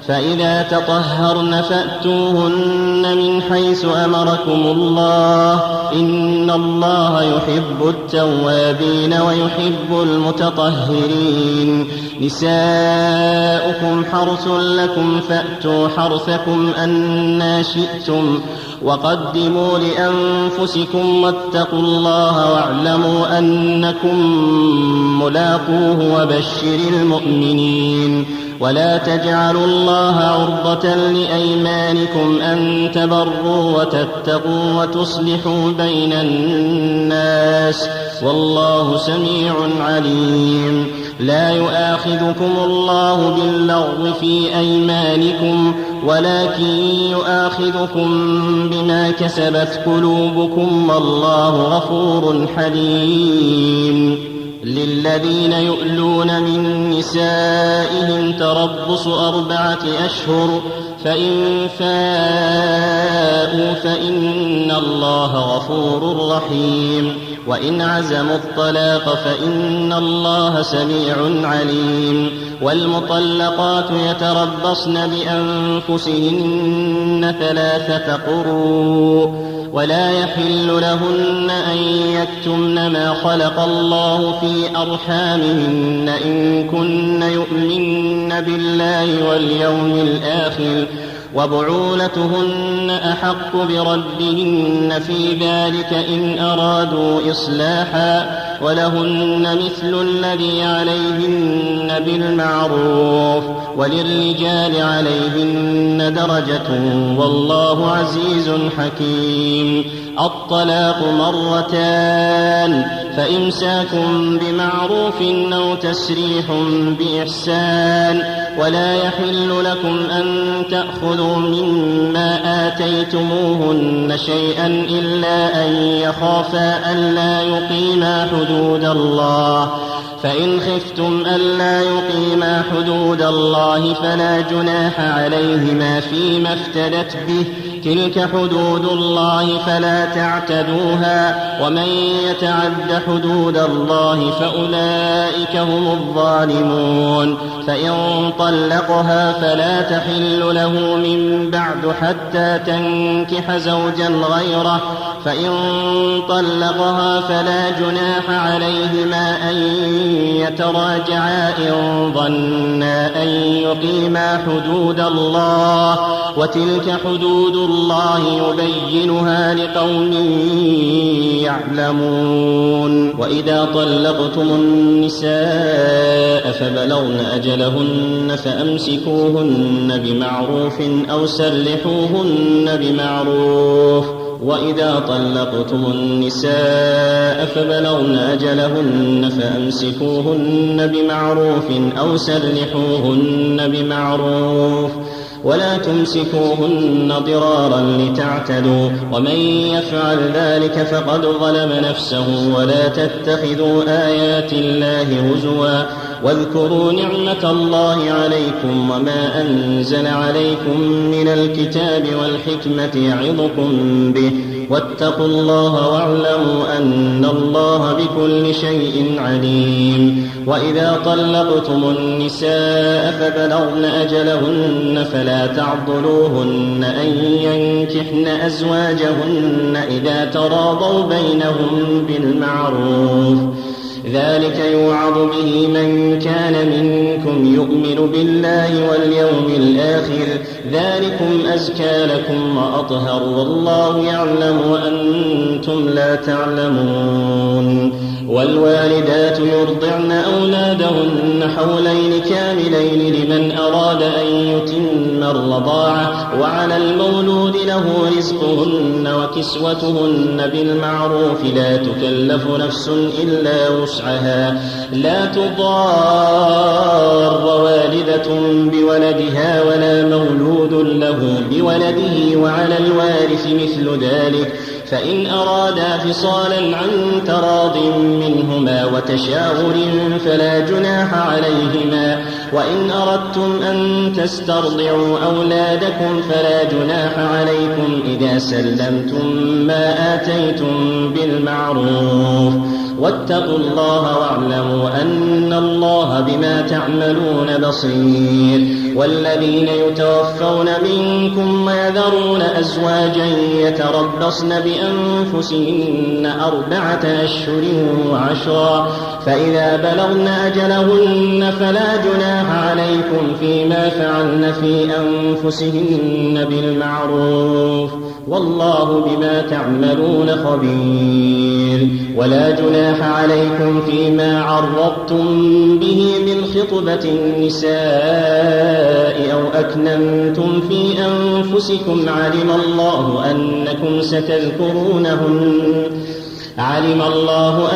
فإذا تطهرن فأتوهن من حيث أمركم الله إن الله يحب التوابين ويحب المتطهرين نساؤكم حرث لكم فأتوا حرثكم أنى شئتم وقدموا لأنفسكم واتقوا الله واعلموا أنكم ملاقوه وبشر المؤمنين ولا تجعلوا الله عرضة لأيمانكم أن تبروا وتتقوا وتصلحوا بين الناس والله سميع عليم لا يؤاخذكم الله باللغو في أيمانكم ولكن يؤاخذكم بما كسبت قلوبكم والله غفور حليم للذين يؤلون من نسائهم تربص 4 أشهر فإن فاءوا فإن الله غفور رحيم وإن عزموا الطلاق فإن الله سميع عليم والمطلقات يتربصن بأنفسهن 3 قروء ولا يحل لهن أن يكتمن ما خلق الله في أرحامهن إن كن يؤمن بالله واليوم الآخر وبعولتهن أحق بردهن في ذلك إن أرادوا إصلاحا ولهن مثل الذي عليهن بالمعروف وللرجال عليهن درجة والله عزيز حكيم الطلاق 2 فإمساك بمعروف أو تسريح بإحسان ولا يحل لكم أن تأخذوا مما آتيتموهن شيئا إلا أن يخافا ألا يقيما حدود الله فإن خفتم ألا يقيما حدود الله فلا جناح عليهما فيما افتدت به تلك حدود الله فلا تعتدوها ومن يتعد حدود الله فأولئك هم الظالمون فإن طلقها فلا تحل له من بعد حتى تنكح زوجا غيره فإن طلقها فلا جناح عليهما أن يتراجعا إن ظنا أن يقيما حدود الله وتلك حدود الله يبينها لقوم يعلمون وإذا طلقتم النساء فبلغن أجلهن فأمسكوهن بمعروف أو سرحوهن بمعروف وإذا طلقتم النساء فبلغن أجلهن فأمسكوهن بمعروف أو سرحوهن بمعروف ولا تمسكوهن ضرارا لتعتدوا ومن يفعل ذلك فقد ظلم نفسه ولا تتخذوا آيات الله هزوا واذكروا نعمة الله عليكم وما أنزل عليكم من الكتاب والحكمة يعظكم به واتقوا الله واعلموا أن الله بكل شيء عليم. وإذا طلقتم النساء فبلغن أجلهن فلا تعضلوهن أن ينكحن أزواجهن إذا تراضوا بينهم بالمعروف، ذلك يوعظ به من كان منكم يؤمن بالله واليوم الآخر، ذلكم أزكى لكم وأطهر، والله يعلم وأنتم لا تعلمون. والوالدات يرضعن أولادهن حولين كاملين لمن أراد أن يتم الرضاعة، وعلى المولود له رزقهن وكسوتهن بالمعروف، لا تكلف نفس إلا وسعها، لا تضار والدة بولدها ولا مولود له بولده، وعلى الوارث مثل ذلك، فإن أرادا فصالا عن تراض منهما وتشاور فلا جناح عليهما. وإن أردتم أن تسترضعوا أولادكم فلا جناح عليكم إذا سلمتم ما آتيتم بالمعروف، واتقوا الله واعلموا أن الله بما تعملون بصير. والذين يتوفون منكم ويذرون أزواجا يتربصن بأنفسهن 4 أشهر و10، فإذا بلغن أجلهن فلا جناح عليكم فيما فعلن في أنفسهن بالمعروف، والله بما تعملون خبير. ولا جناح عليكم فيما عرضتم به من خطبة النساء أو أكننتم في أنفسكم، علم الله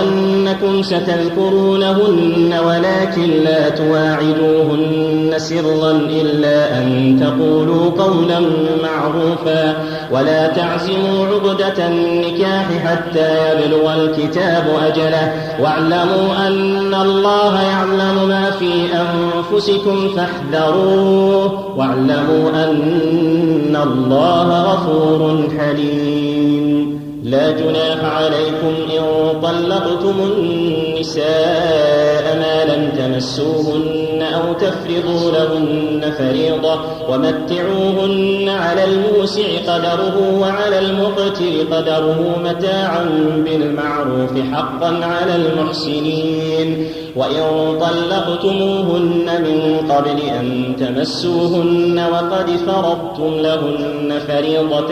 أنكم ستذكرونهن ولكن لا تواعدوهن سرا إلا أن تقولوا قولا معروفا، ولا تعزموا عقدة النكاح حتى يبلغ الكتاب أجله، واعلموا أن الله يعلم ما في أنفسكم فاحذروه، واعلموا أن الله غفور حليم. لا جناح عليكم إن طلقتم النساء ما لم تمسوهن أو تفرضوا لهن فريضة، ومتعوهن على الموسع قدره وعلى المقتر قدره متاعا بالمعروف حقا على المحسنين. وإن طلقتموهن من قبل أن تمسوهن وقد فرضتم لهن فريضة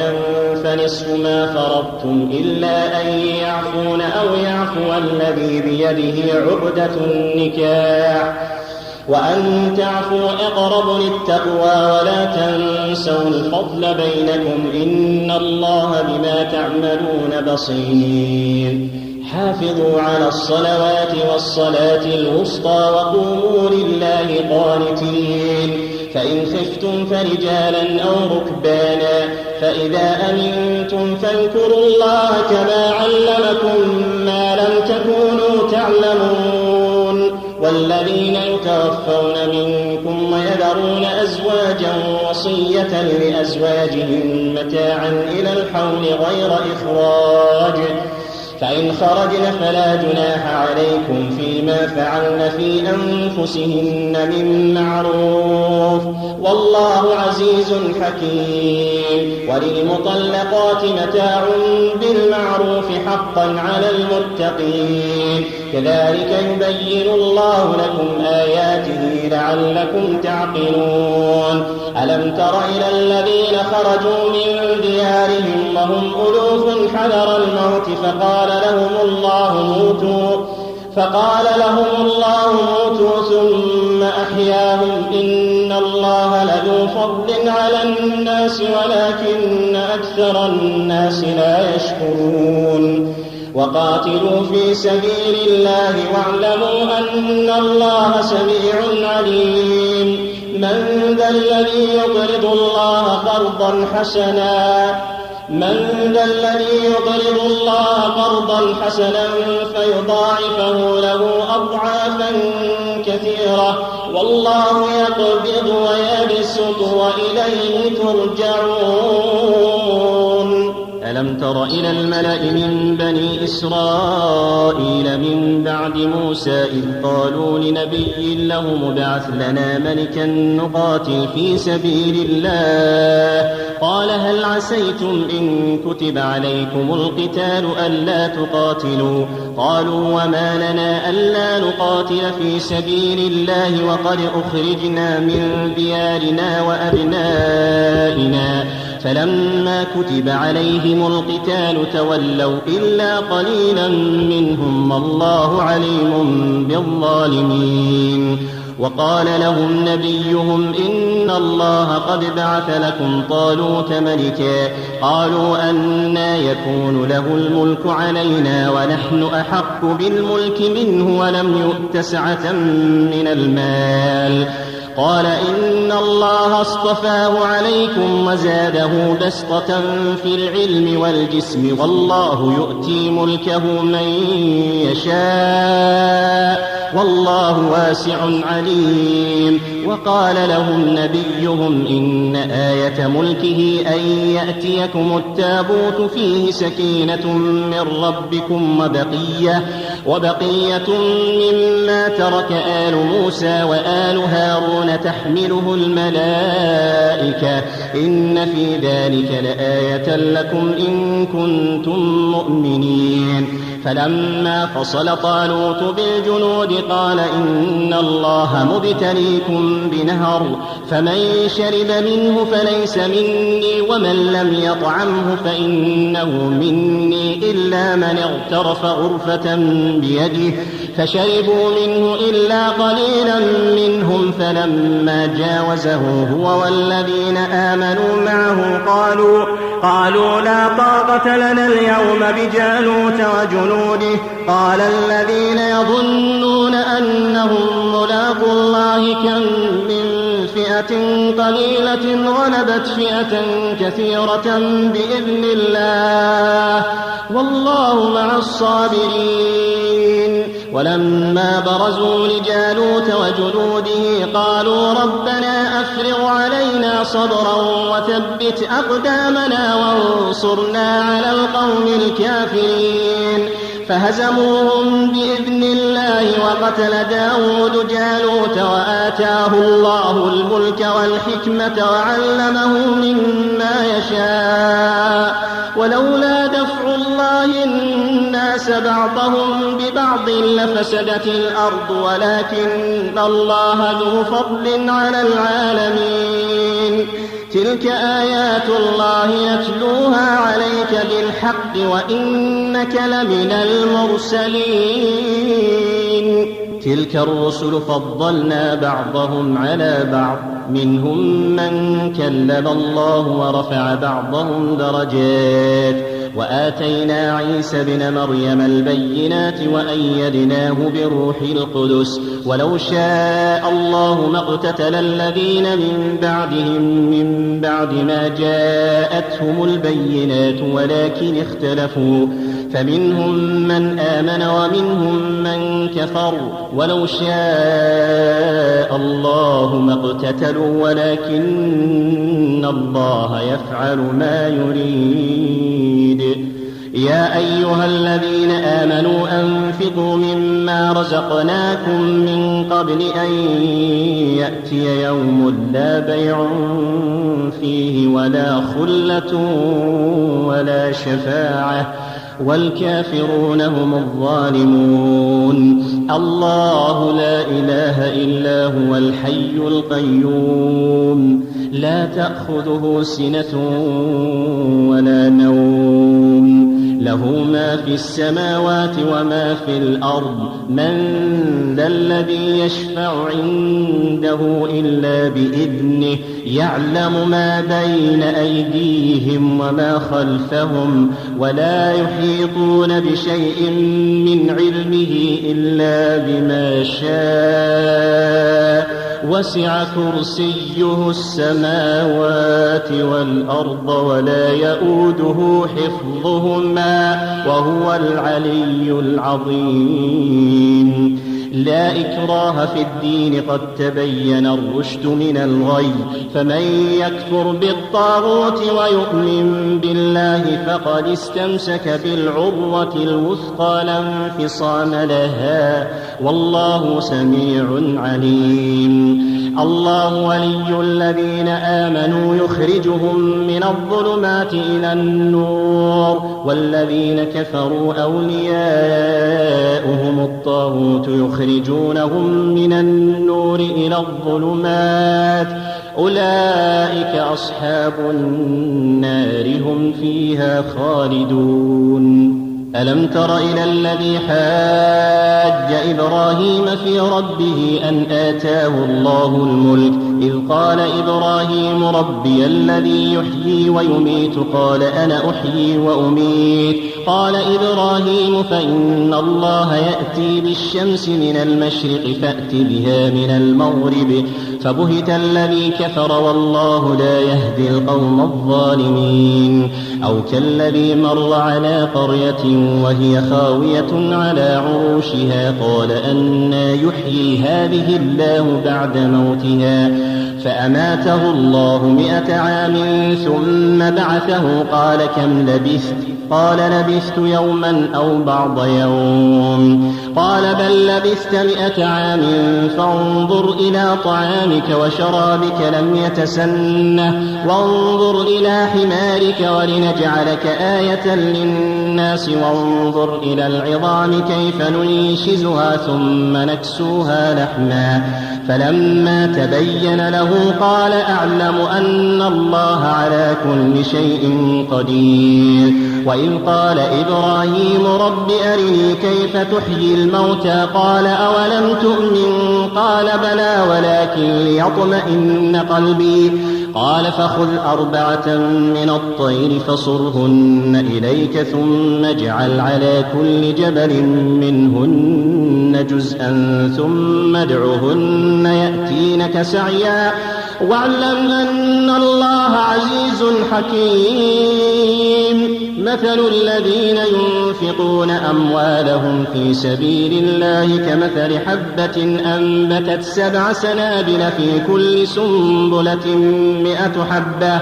فنصف ما فرضتم إلا أن يعفون أو يعفو الذي بيده عقدة النكاح، وأن تعفوا أقرب للتقوى، ولا تنسوا الفضل بينكم، إن الله بما تعملون بصير. حافظوا على الصلوات والصلاة الوسطى وقوموا لله قانتين، فإن خفتم فرجالا أو ركبانا، فإذا أمنتم فاذكروا الله كما علمكم ما لم تكونوا تعلمون. والذين يتوفون منكم ويذرون أزواجا وصية لأزواجهم متاعا إلى الحول غير إخراج، فإن خرجن فلا جناح عليكم فيما فعلن في أنفسهن من معروف، والله عزيز حكيم. وللمطلقات متاع بالمعروف حقا على المتقين، كذلك يبين الله لكم آياته لعلكم تعقلون. ألم تر إلى الذين خرجوا من ديارهم وهم ألوف حذر الموت فقال لهم الله موتوا ثم أحياهم، إن الله لذو فضل على الناس ولكن أكثر الناس لا يشكرون. وقاتلوا في سبيل الله واعلموا أن الله سميع عليم. من ذا الذي يقرض الله قرضا حسنا فيضاعفه له أضعافا كثيرة والله يقبض ويبسط وإليه ترجعون. ألم تر إلى الملأ من بني إسرائيل من بعد موسى إذ قالوا لنبي لهم ابعث لنا ملكا نقاتل في سبيل الله قال هل عسيتم إن كتب عليكم القتال ألا تقاتلوا قالوا وما لنا ألا نقاتل في سبيل الله وقد أخرجنا من ديارنا وأبنائنا فلما كتب عليهم القتال تولوا إلا قليلا منهم والله عليم بالظالمين. وقال لهم نبيهم إن الله قد بعث لكم طالوت ملكا قالوا أنى يكون له الملك علينا ونحن أحق بالملك منه ولم يؤت سعة من المال قال إن الله اصطفاه عليكم وزاده بسطة في العلم والجسم والله يؤتي ملكه من يشاء والله واسع عليم. وقال لهم نبيهم إن آية ملكه أن يأتيكم التابوت فيه سكينة من ربكم وبقية مما ترك آل موسى وآل هارون تحمله الملائكة إن في ذلك لآية لكم إن كنتم مؤمنين. فلما فصل طالوت بالجنود قال إن الله مبتليكم بنهر فمن شرب منه فليس مني ومن لم يطعمه فإنه مني إلا من اغترف غرفة بيده فشربوا منه إلا قليلا منهم فلما جاوزه هو والذين آمنوا معه قالوا لا طاقة لنا اليوم بجالوت وجنوده قال الذين يظنون أنهم ملاقو الله كم من فئة قليلة غلبت فئة كثيرة بإذن الله والله مع الصابرين. ولما برزوا لجالوت وجنوده قالوا ربنا أفرغ علينا صبرا وثبت أقدامنا وانصرنا على القوم الكافرين فهزموهم بإذن الله وقتل داود جالوت وآتاه الله الملك والحكمة وعلمه مما يشاء ولولا دفع الله الناس بعضهم ببعض لفسدت الأرض ولكن الله ذو فضل على العالمين. تلك آيات الله يتلوها عليك بالحق وإنك لمن المرسلين. تلك الرسل فضلنا بعضهم على بعض منهم من كلم الله ورفع بعضهم درجات وآتينا عيسى بن مريم البينات وأيدناه بروح القدس ولو شاء الله ما اقتتل الذين من بعدهم من بعد ما جاءتهم البينات ولكن اختلفوا فمنهم من آمن ومنهم من كفر ولو شاء الله ما اقتتلوا ولكن الله يفعل ما يريد. يا أيها الذين آمنوا أنفقوا مما رزقناكم من قبل أن يأتي يوم لا بيع فيه ولا خلة ولا شفاعة والكافرون هم الظالمون. الله لا إله إلا هو الحي القيوم لا تأخذه سنة ولا نوم له ما في السماوات وما في الأرض من ذا الذي يشفع عنده إلا بإذنه يعلم ما بين أيديهم وما خلفهم ولا يحيطون بشيء من علمه إلا بما شاء وسع كرسيه السماوات والأرض ولا يؤوده حفظهما وهو العلي العظيم. لا إكراه في الدين قد تبين الرشد من الغي فمن يكفر بالطاغوت ويؤمن بالله فقد استمسك بالعروة الوثقى لا انفصام لها والله سميع عليم الله ولي الذين آمنوا يخرجهم من الظلمات إلى النور والذين كفروا أولياؤهم الطاغوت يخرجونهم من النور إلى الظلمات أولئك أصحاب النار هم فيها خالدون ألم تر إلى الذي حاج إبراهيم في ربه أن آتاه الله الملك إذ قال إبراهيم ربي الذي يحيي ويميت قال أنا أحيي وأميت قال إبراهيم فإن الله يأتي بالشمس من المشرق فأت بها من المغرب فبهت الذي كفر والله لا يهدي القوم الظالمين أو كالذي مر على قرية وهي خاوية على عروشها قال أنى يحيي هذه الله بعد موتها فأماته الله 100 عام ثم بعثه قال كم لبثت قال لبثت يوما أو بعض يوم قال بل لبثت 100 عام فانظر إلى طعامك وشرابك لم يتسنه وانظر إلى حمارك ولنجعلك آية للناس وانظر إلى العظام كيف ننشزها ثم نكسوها لحما فلما تبين له قال أعلم أن الله على كل شيء قدير وإذ قال إبراهيم رب أرني كيف تحيي الموتى قال أولم تؤمن قال بلى ولكن ليطمئن قلبي قال فخذ 4 من الطير فصرهن إليك ثم اجعل على كل جبل منهن جزءا ثم ادعهن يأتينك سعيا واعلم أن الله عزيز حكيم مثل الذين ينفقون أموالهم في سبيل الله كمثل حبة أنبتت 7 سنابل في كل سنبلة 100 حبة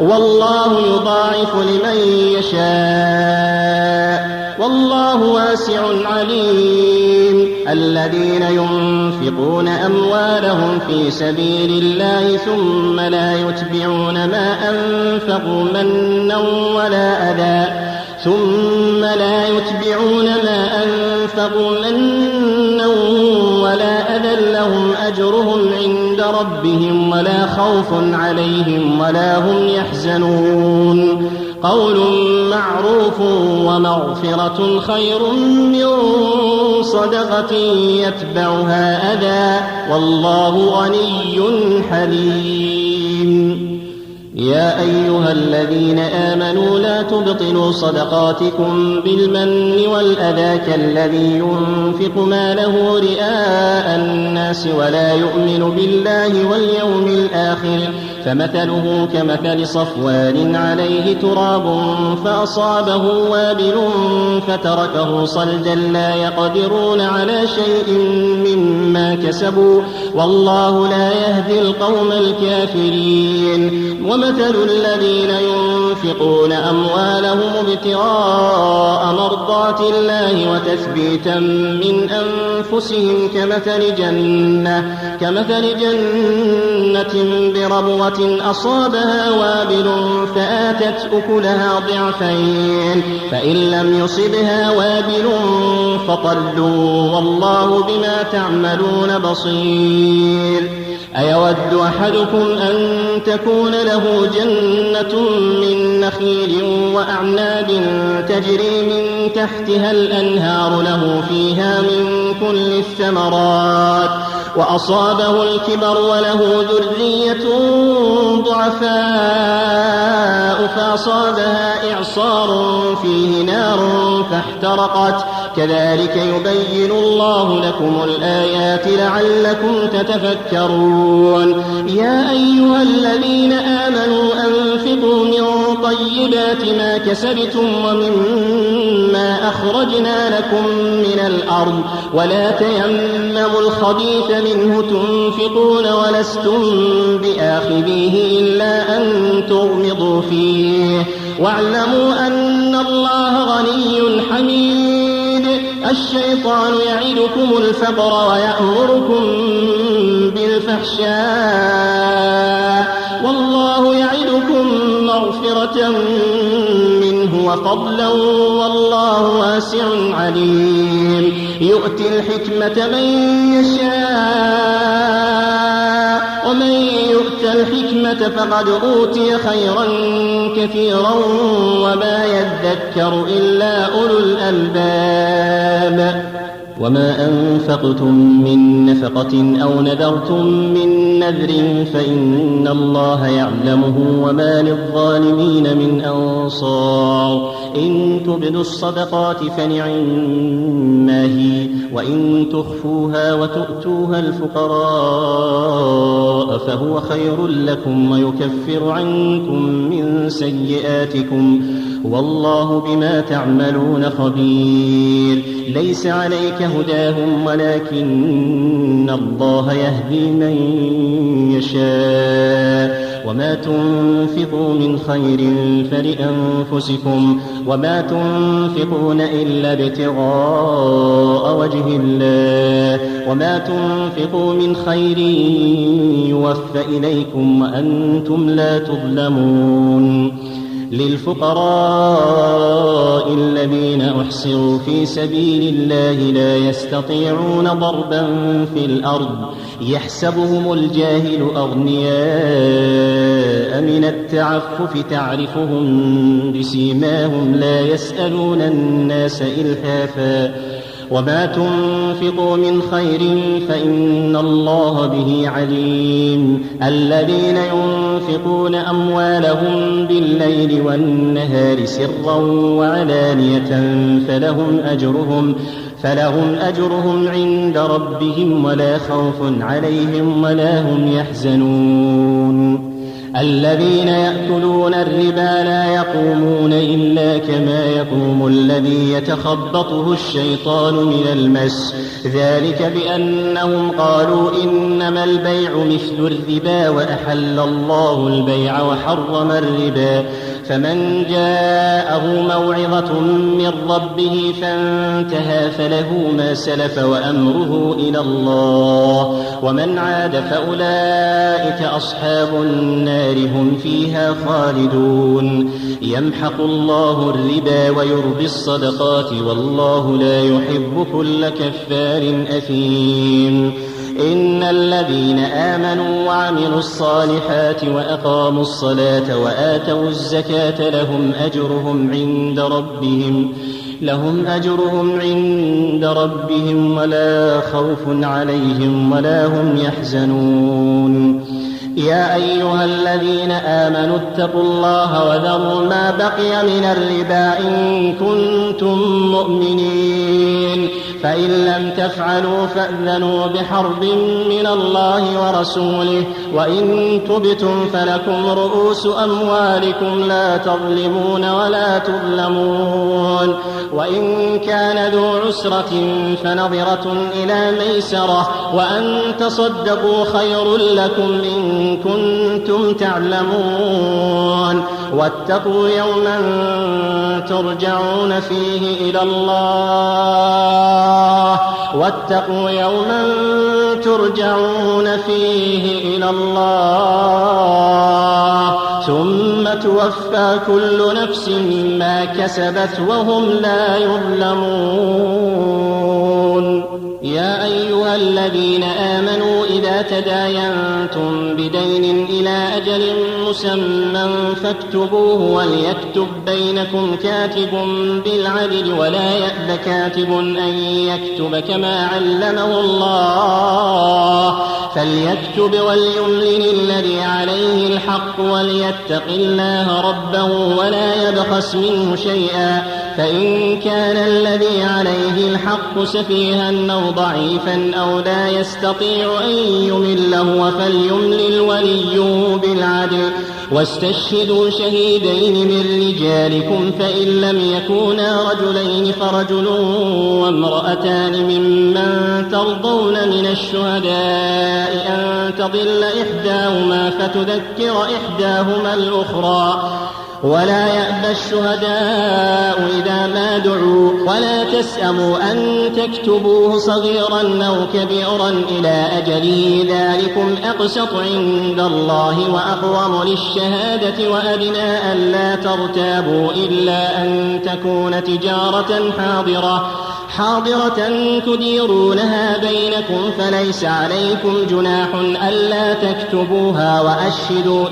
والله يضاعف لمن يشاء والله واسع عليم الذين ينفقون أموالهم في سبيل الله ثم لا يتبعون ما أنفقوا منا ولا أذى لهم أجرهم عند ربهم ولا خوف عليهم ولا هم يحزنون قول معروف ومغفرة خير من صدقة يتبعها أذى والله غني حليم يا أيها الذين آمنوا لا تبطلوا صدقاتكم بالمن والأذى كالذي ينفق ماله رئاء الناس ولا يؤمن بالله واليوم الآخر فمثله كمثل صفوان عليه تراب فأصابه وابل فتركه صلدا لا يقدرون على شيء مما كسبوا والله لا يهدي القوم الكافرين ومثل الذين ينفقون أموالهم ابتغاء مرضات الله وتثبيتا من أنفسهم كمثل جنة بربوة أصابها وابل فآتت أكلها ضعفين فإن لم يصبها وابل فطل والله بما تعملون بصير أيود أحدكم أن تكون له جنة من نخيل وأعناب تجري من تحتها الأنهار له فيها من كل الثمرات وأصابه الكبر وله ذرية ضعفاء فأصابها إعصار فيه نار فاحترقت كذلك يبين الله لكم الآيات لعلكم تتفكرون يا أيها الذين آمنوا أنفقوا من طيبات ما كسبتم ومما أخرجنا لكم من الأرض ولا تيمموا الخبيث منه تنفقون ولستم بآخذيه إلا أن تغمضوا فيه واعلموا أن الله غني حميد الشيطان يعدكم الفقر ويأمركم بالفحشاء والله يعدكم مغفرة منه وفضلا والله واسع عليم يؤتي الحكمة من يشاء ومن يؤت الحكمة فقد أوتي خيرا كثيرا وما يذكر إلا أولو الألباب وما أنفقتم من نفقة أو نذرتم من نذر فإن الله يعلمه وما للظالمين من أنصار إن تبدوا الصدقات فنعما هي وإن تخفوها وتؤتوها الفقراء فهو خير لكم ويكفر عنكم من سيئاتكم والله بما تعملون خبير ليس عليك هداهم ولكن الله يهدي من يشاء وما تنفقوا من خير فلأنفسكم وما تنفقون إلا ابتغاء وجه الله وما تنفقوا من خير يوفى إليكم وأنتم لا تظلمون للفقراء الذين أحصروا في سبيل الله لا يستطيعون ضربا في الأرض يحسبهم الجاهل أغنياء من التعفف تعرفهم بسيماهم لا يسألون الناس إلحافا وما تنفقوا من خير فإن الله به عليم الذين ينفقون أموالهم بالليل والنهار سرا وعلانية فلهم أجرهم عند ربهم ولا خوف عليهم ولا هم يحزنون الذين يأكلون الربا لا يقومون إلا كما يقوم الذي يتخبطه الشيطان من المس ذلك بأنهم قالوا إنما البيع مثل الربا وأحل الله البيع وحرم الربا فمن جاءه موعظة من ربه فانتهى فله ما سلف وأمره إلى الله ومن عاد فأولئك أصحاب النار هم فيها خالدون يمحق الله الربا ويربي الصدقات والله لا يحب كل كفار أثيم إن الذين آمنوا وعملوا الصالحات وأقاموا الصلاة وآتوا الزكاة لهم أجرهم عند ربهم ولا خوف عليهم ولا هم يحزنون يا أيها الذين آمنوا اتقوا الله وذروا ما بقي من الربا إن كنتم مؤمنين فإن لم تفعلوا فأذنوا بحرب من الله ورسوله وإن تبتم فلكم رؤوس أموالكم لا تظلمون ولا تظلمون وإن كان ذو عسرة فنظرة إلى ميسرة وأن تصدقوا خير لكم إن كنتم تعلمون واتقوا يوما ترجعون فيه إلى الله ثم توفى كل نفس ما كسبت وهم لا يظلمون يا أيها الذين آمنوا إذا تداينتم بدين إلى أجل مسمى فاكتبوه وليكتب بينكم كاتب بالعدل ولا يأب كاتب أن يكتب كما علمه الله فليكتب وليملل الذي عليه الحق وليتق الله ربه ولا يبخس منه شيئا، فإن كان الذي عليه الحق سفيها أو ضعيفا أو لا يستطيع أن يمل فليملل وليه بالعدل، واستشهدوا شهيدين من رجالكم فإن لم يكونا رجلين فرجل وامرأتان ممن ترضون من الشهداء أن تضل إحداهما فتذكر إحداهما الأخرى، ولا يأبى الشهداء إذا ما دعوا، ولا تسأموا أن تكتبوه صغيرا أو كبيرا إلى أجله، ذلكم أقسط عند الله وأقوم للشهادة وأدنى ألا ترتابوا إلا أن تكون تجارة حاضرة تديرونها بينكم فليس عليكم جناح ألا تكتبوها، وأشهدوا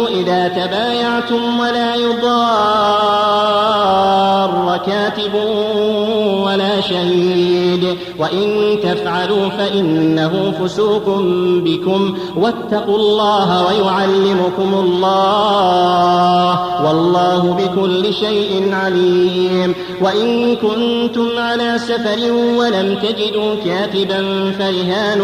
إذا تبايعتم ولا يضار كاتب ولا شهيد، وإن تفعلوا فإنه فسوق بكم، واتقوا الله ويعلمكم الله والله بكل شيء عليم. وإن كنتم على سفر ولم تجدوا كاتبا فرهان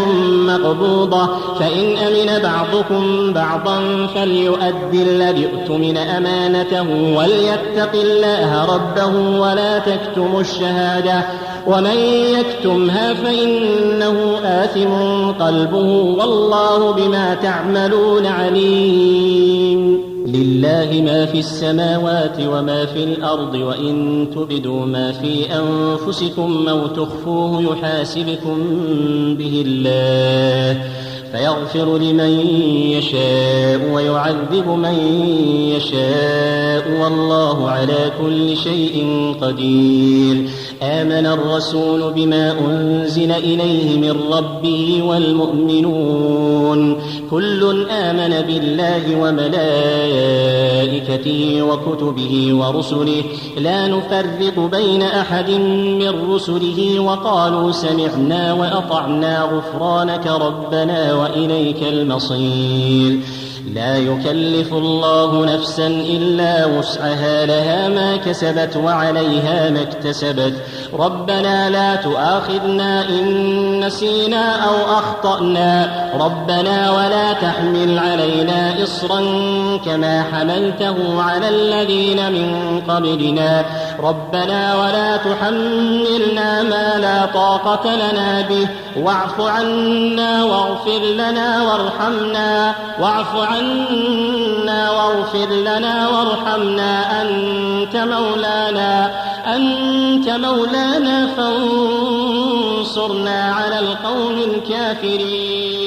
مقبوضة، فإن أمن بعضكم بعضا فليؤدي الذي اؤتمن أمانته وليتق الله ربه ولا تكتموا الشهادة، ومن يكتمها فإنه آثم قلبه والله بما تعملون عليم. لله ما في السماوات وما في الأرض، وإن تبدوا ما في أنفسكم أو تخفوه يحاسبكم به الله فيغفر لمن يشاء ويعذب من يشاء والله على كل شيء قدير. آمن الرسول بما أنزل إليه من ربه والمؤمنون كل آمن بالله وملائكته وكتبه ورسله لا نفرق بين أحد من رسله وقالوا سمعنا وأطعنا غفرانك ربنا وإليك المصير. لا يكلف الله نفسا إلا وسعها لها ما كسبت وعليها ما اكتسبت ربنا لا تؤاخذنا إن نسينا أو أخطأنا ربنا ولا تحمل علينا إصرا كما حملته على الذين من قبلنا ربنا ولا تحملنا ما لا طاقة لنا به واعف عنا واغفر لنا وارحمنا أنت مولانا فانصرنا على القوم الكافرين.